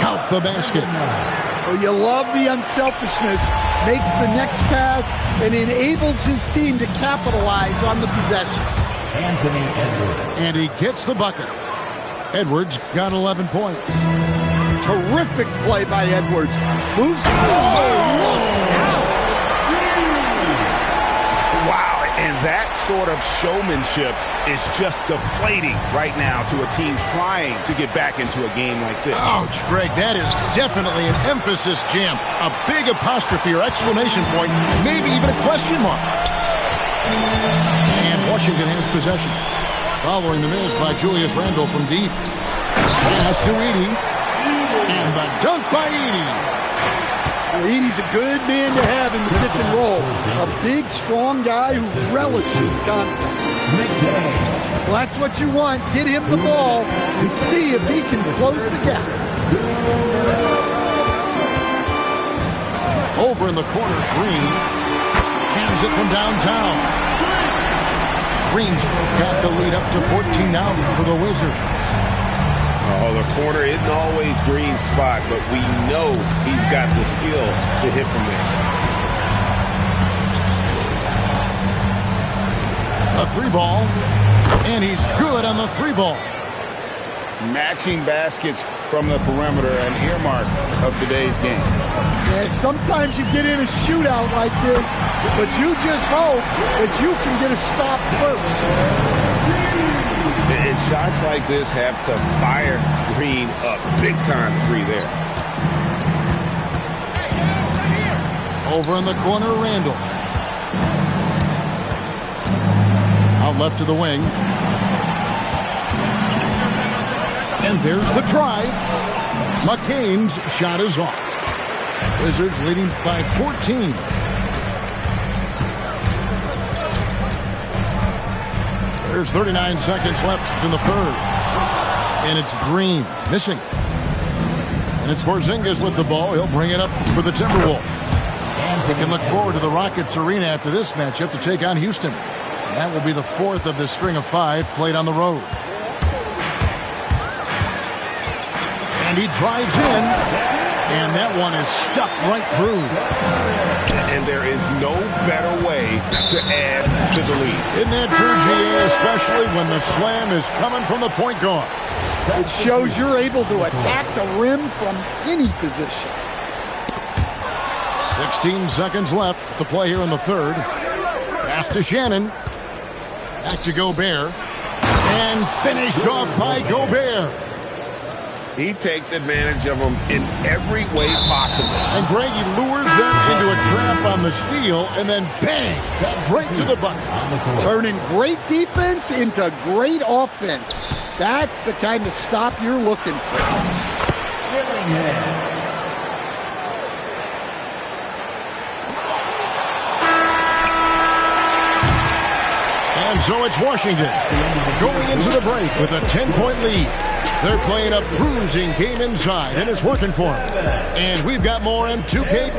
Count the basket. Well, you love the unselfishness. Makes the next pass and enables his team to capitalize on the possession. Anthony Edwards. And he gets the bucket. Edwards got 11 points. Terrific play by Edwards. Moves. Wow, and that sort of showmanship is just deflating right now to a team trying to get back into a game like this. Ouch, Greg, that is definitely an emphasis jam. A big apostrophe or exclamation point, maybe even a question mark. And Washington has possession. Following the miss by Julius Randle from deep. Pass to Edey. And the dunk by Edey. Reed, he's a good man to have in the pick and roll. A big, strong guy who relishes contact. Well, that's what you want. Get him the ball and see if he can close the gap. Over in the corner, Green hands it from downtown. Green's got the lead up to 14 now for the Wizards. Oh, the corner isn't always Green's spot, but we know he's got the skill to hit from there. A 3-ball, and he's good on the 3-ball. Matching baskets from the perimeter, an earmark of today's game. Yeah, sometimes you get in a shootout like this, but you just hope that you can get a stop first. And shots like this have to fire Green up. Big time 3 there. Over in the corner, Randall. Out left to the wing. And there's the drive. McCain's shot is off. Wizards leading by 14. There's 39 seconds left in the third. And it's Green missing. And it's Porzingis with the ball. He'll bring it up for the Timberwolves. We can look forward to the Rockets Arena after this matchup to take on Houston. And that will be the 4th of the string of 5 played on the road. And he drives in. And that one is stuffed right through. And there is no better way to add to the lead. Isn't that true, GA? Especially when the slam is coming from the point guard. It shows you're able to attack the rim from any position. 16 seconds left to play here in the third. Pass to Shannon. Back to Gobert. And finished off by Gobert. He takes advantage of them in every way possible. And Greg, he lures them into a trap on the steal, and then bang, straight to the bucket. Turning great defense into great offense. That's the kind of stop you're looking for. And so it's Washington going into the break with a 10-point lead. They're playing a bruising game inside, and it's working for them. And we've got more in 2K.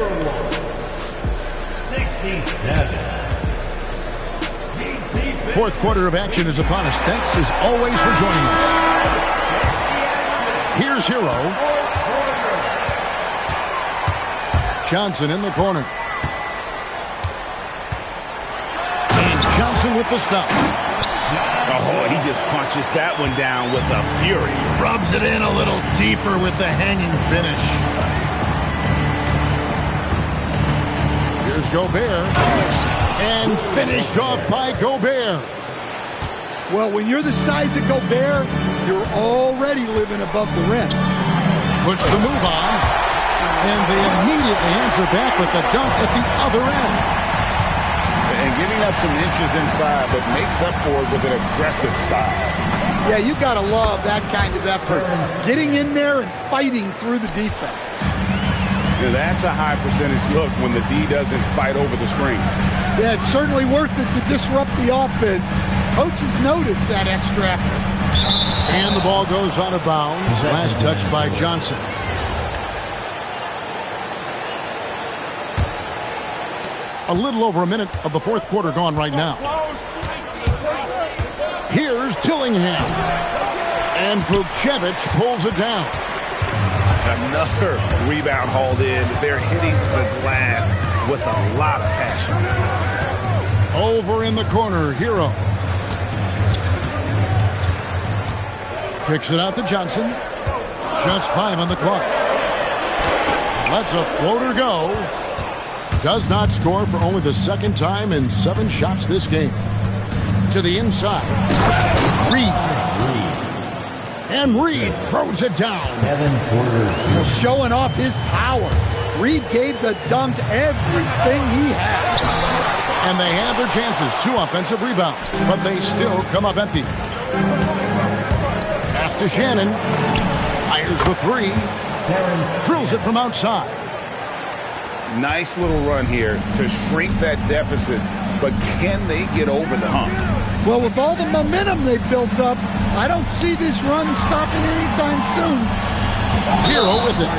67. Fourth quarter of action is upon us. Thanks as always for joining us. Here's Hero. Johnson in the corner. And Johnson with the stop. Oh, he just punches that one down with a fury. Rubs it in a little deeper with the hanging finish. Here's Gobert. And finished off by Gobert. Well, when you're the size of Gobert, you're already living above the rim. Puts the move on. And they immediately answer back with the dunk at the other end. And giving up some inches inside, but makes up for it with an aggressive style. Yeah, you got to love that kind of effort. Getting in there and fighting through the defense. Now, that's a high percentage look when the D doesn't fight over the screen. Yeah, it's certainly worth it to disrupt the offense. Coaches notice that extra effort. And the ball goes out of bounds. Last touch by Johnson. A little over a minute of the fourth quarter gone right now. Here's Dillingham. And Vukcevic pulls it down. Another rebound hauled in. They're hitting the glass with a lot of passion. Over in the corner, Hero. Kicks it out to Johnson. Just 5 on the clock. Lets a floater go. Does not score for only the second time in 7 shots this game. To the inside. Reed. And Reed throws it down. Showing off his power. Reed gave the dunk everything he had. And they have their chances. 2 offensive rebounds, but they still come up empty. Pass to Shannon. Fires the 3. Drills it from outside. Nice little run here to shrink that deficit, but can they get over the hump? Well, with all the momentum they've built up, I don't see this run stopping anytime soon. Hero with it.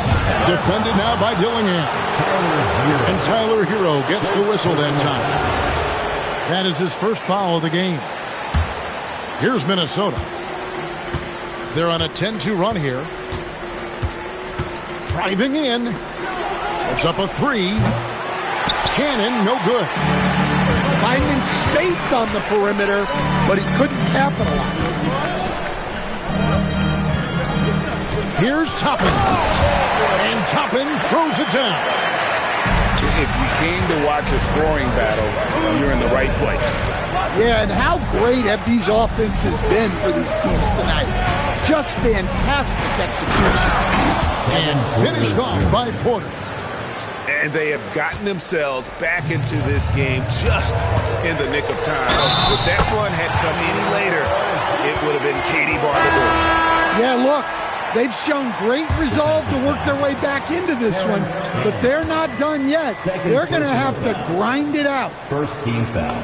Defended now by Dillingham. And Tyler Hero gets the whistle that time. That is his first foul of the game. Here's Minnesota. They're on a 10-2 run here. Driving in. It's up a three. Shannon, no good. Finding space on the perimeter, but he couldn't capitalize. Here's Toppin. And Toppin throws it down. If you came to watch a scoring battle, you're in the right place. Yeah, and how great have these offenses been for these teams tonight? Just fantastic execution. And finished off by Porter. And they have gotten themselves back into this game just in the nick of time. If that run had come any later, it would have been Katie Barber. Yeah, look, they've shown great resolve to work their way back into this one, but they're not done yet. They're going to have to grind it out. First team foul.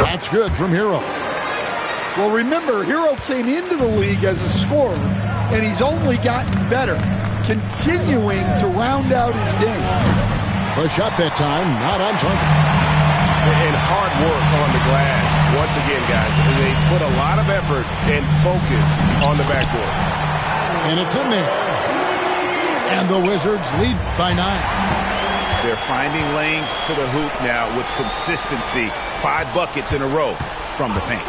That's good from Hero. Well, remember, Hero came into the league as a scorer, and he's only gotten better, continuing to round out his game. The shot that time, not on target. And hard work on the glass. Once again, guys, they put a lot of effort and focus on the backboard. And it's in there. And the Wizards lead by 9. They're finding lanes to the hoop now with consistency. 5 buckets in a row from the paint.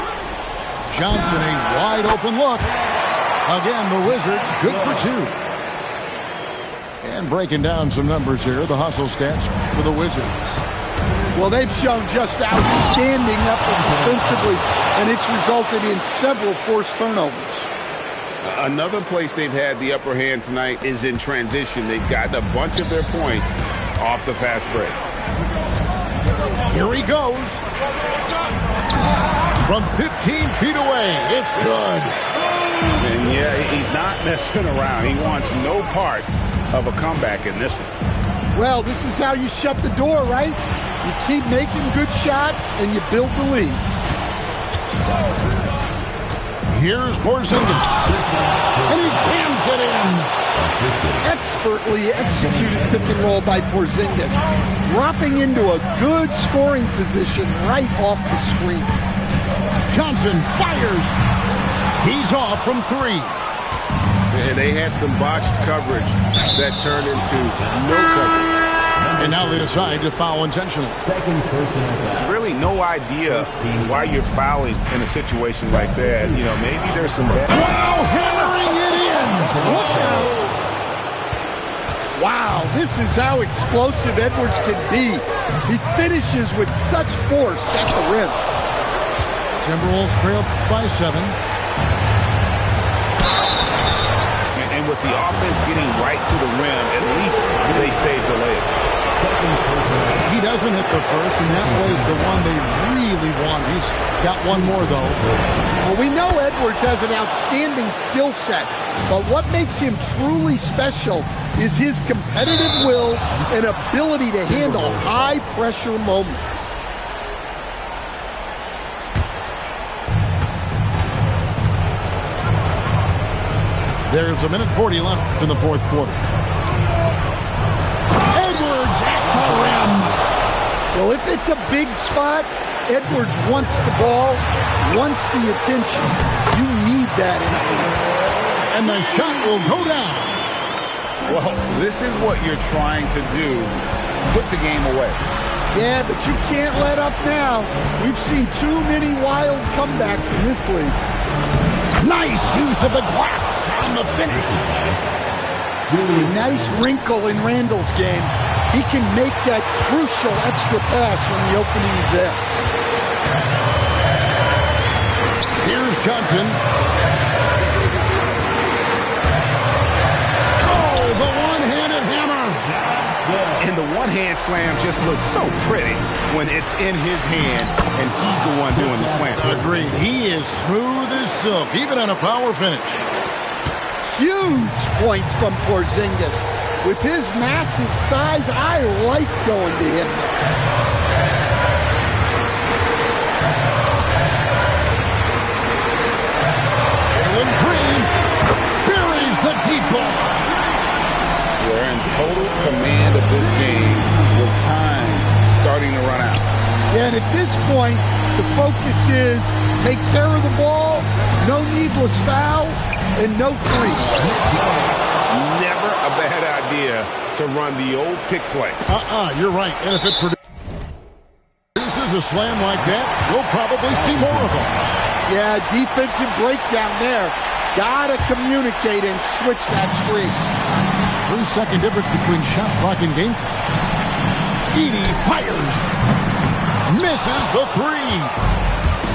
Johnson, a wide open look. Again, the Wizards good for 2. And breaking down some numbers here, the hustle stats for the Wizards. Well, they've shown just outstanding effort defensively, and it's resulted in several forced turnovers. Another place they've had the upper hand tonight is in transition. They've gotten a bunch of their points off the fast break. Here he goes. From 15 feet away, it's good. And yeah, he's not messing around. He wants no part of a comeback in this one. Well, this is how you shut the door, right? You keep making good shots and you build the lead. Here's Porzingis. And he jams it in. Expertly executed pick and roll by Porzingis, dropping into a good scoring position right off the screen. Johnson fires. He's off from 3. And they had some botched coverage that turned into no coverage. And now they decide to foul intentionally. Second personal foul. Really no idea why you're fouling in a situation like that. You know, maybe there's some bad... Wow, hammering it in. Look out. Wow, this is how explosive Edwards can be. He finishes with such force at the rim. Timberwolves trail by 7. And with the offense getting right to the rim, at least they saved the layup. He doesn't hit the first, and that was the one they really want. He's got one more, though. Well, we know Edwards has an outstanding skill set, but what makes him truly special is his competitive will and ability to handle high-pressure moments. There's 1:40 left in the fourth quarter. Edwards at the rim. Well, if it's a big spot, Edwards wants the ball, wants the attention. You need that in a league. And the shot will go down. Well, this is what you're trying to do. Put the game away. Yeah, but you can't let up now. We've seen too many wild comebacks in this league. Nice use of the glass on the finish. A nice wrinkle in Randall's game. He can make that crucial extra pass when the opening is there. Here's Johnson. Oh, the one-handed hammer. And the one-hand slam just looks so pretty when it's in his hand and he's the one doing the slam. Agreed. He is smooth as silk, even on a power finish. Huge points from Porzingis. With his massive size, I like going to him. Jalen Green buries the deep ball. We're in total command of this game with time starting to run out. Yeah, and at this point, the focus is take care of the ball, no needless fouls, and no threes. Never a bad idea to run the old pick play. You're right. And if it produces a slam like that, we'll probably see more of them. Yeah, defensive breakdown there. Gotta communicate and switch that screen. 3-second difference between shot clock and game clock. Edey fires. Misses the three.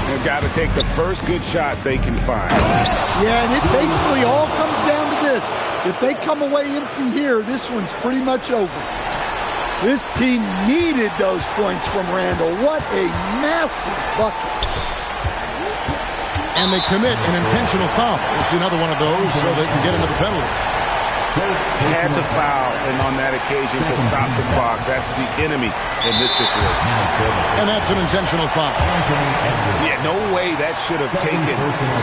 They've got to take the first good shot they can find. Yeah, and it basically all comes down to this. If they come away empty here, this one's pretty much over. This team needed those points from Randall. What a massive bucket. And they commit an intentional foul. We'll see another one of those so they can get into the penalty. Had to foul, and on that occasion to stop the clock. That's the enemy in this situation. And that's an intentional foul. Yeah, no way that should have taken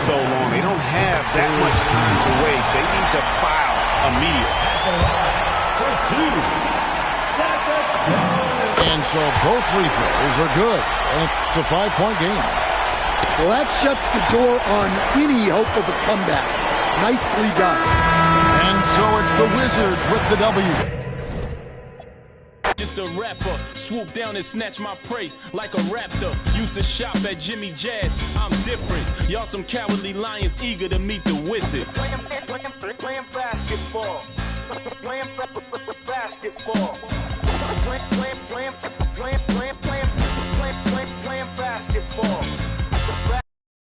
so long. They don't have that much time to waste. They need to foul immediately. And so both free throws are good. And it's a 5-point game. Well, that shuts the door on any hope of a comeback. Nicely done. And so it's the Wizards with the W. Just a rapper, swoop down and snatch my prey like a raptor. Used to shop at Jimmy Jazz, I'm different. Y'all some cowardly lions eager to meet the wizard. Playing basketball. Playing basketball. Playing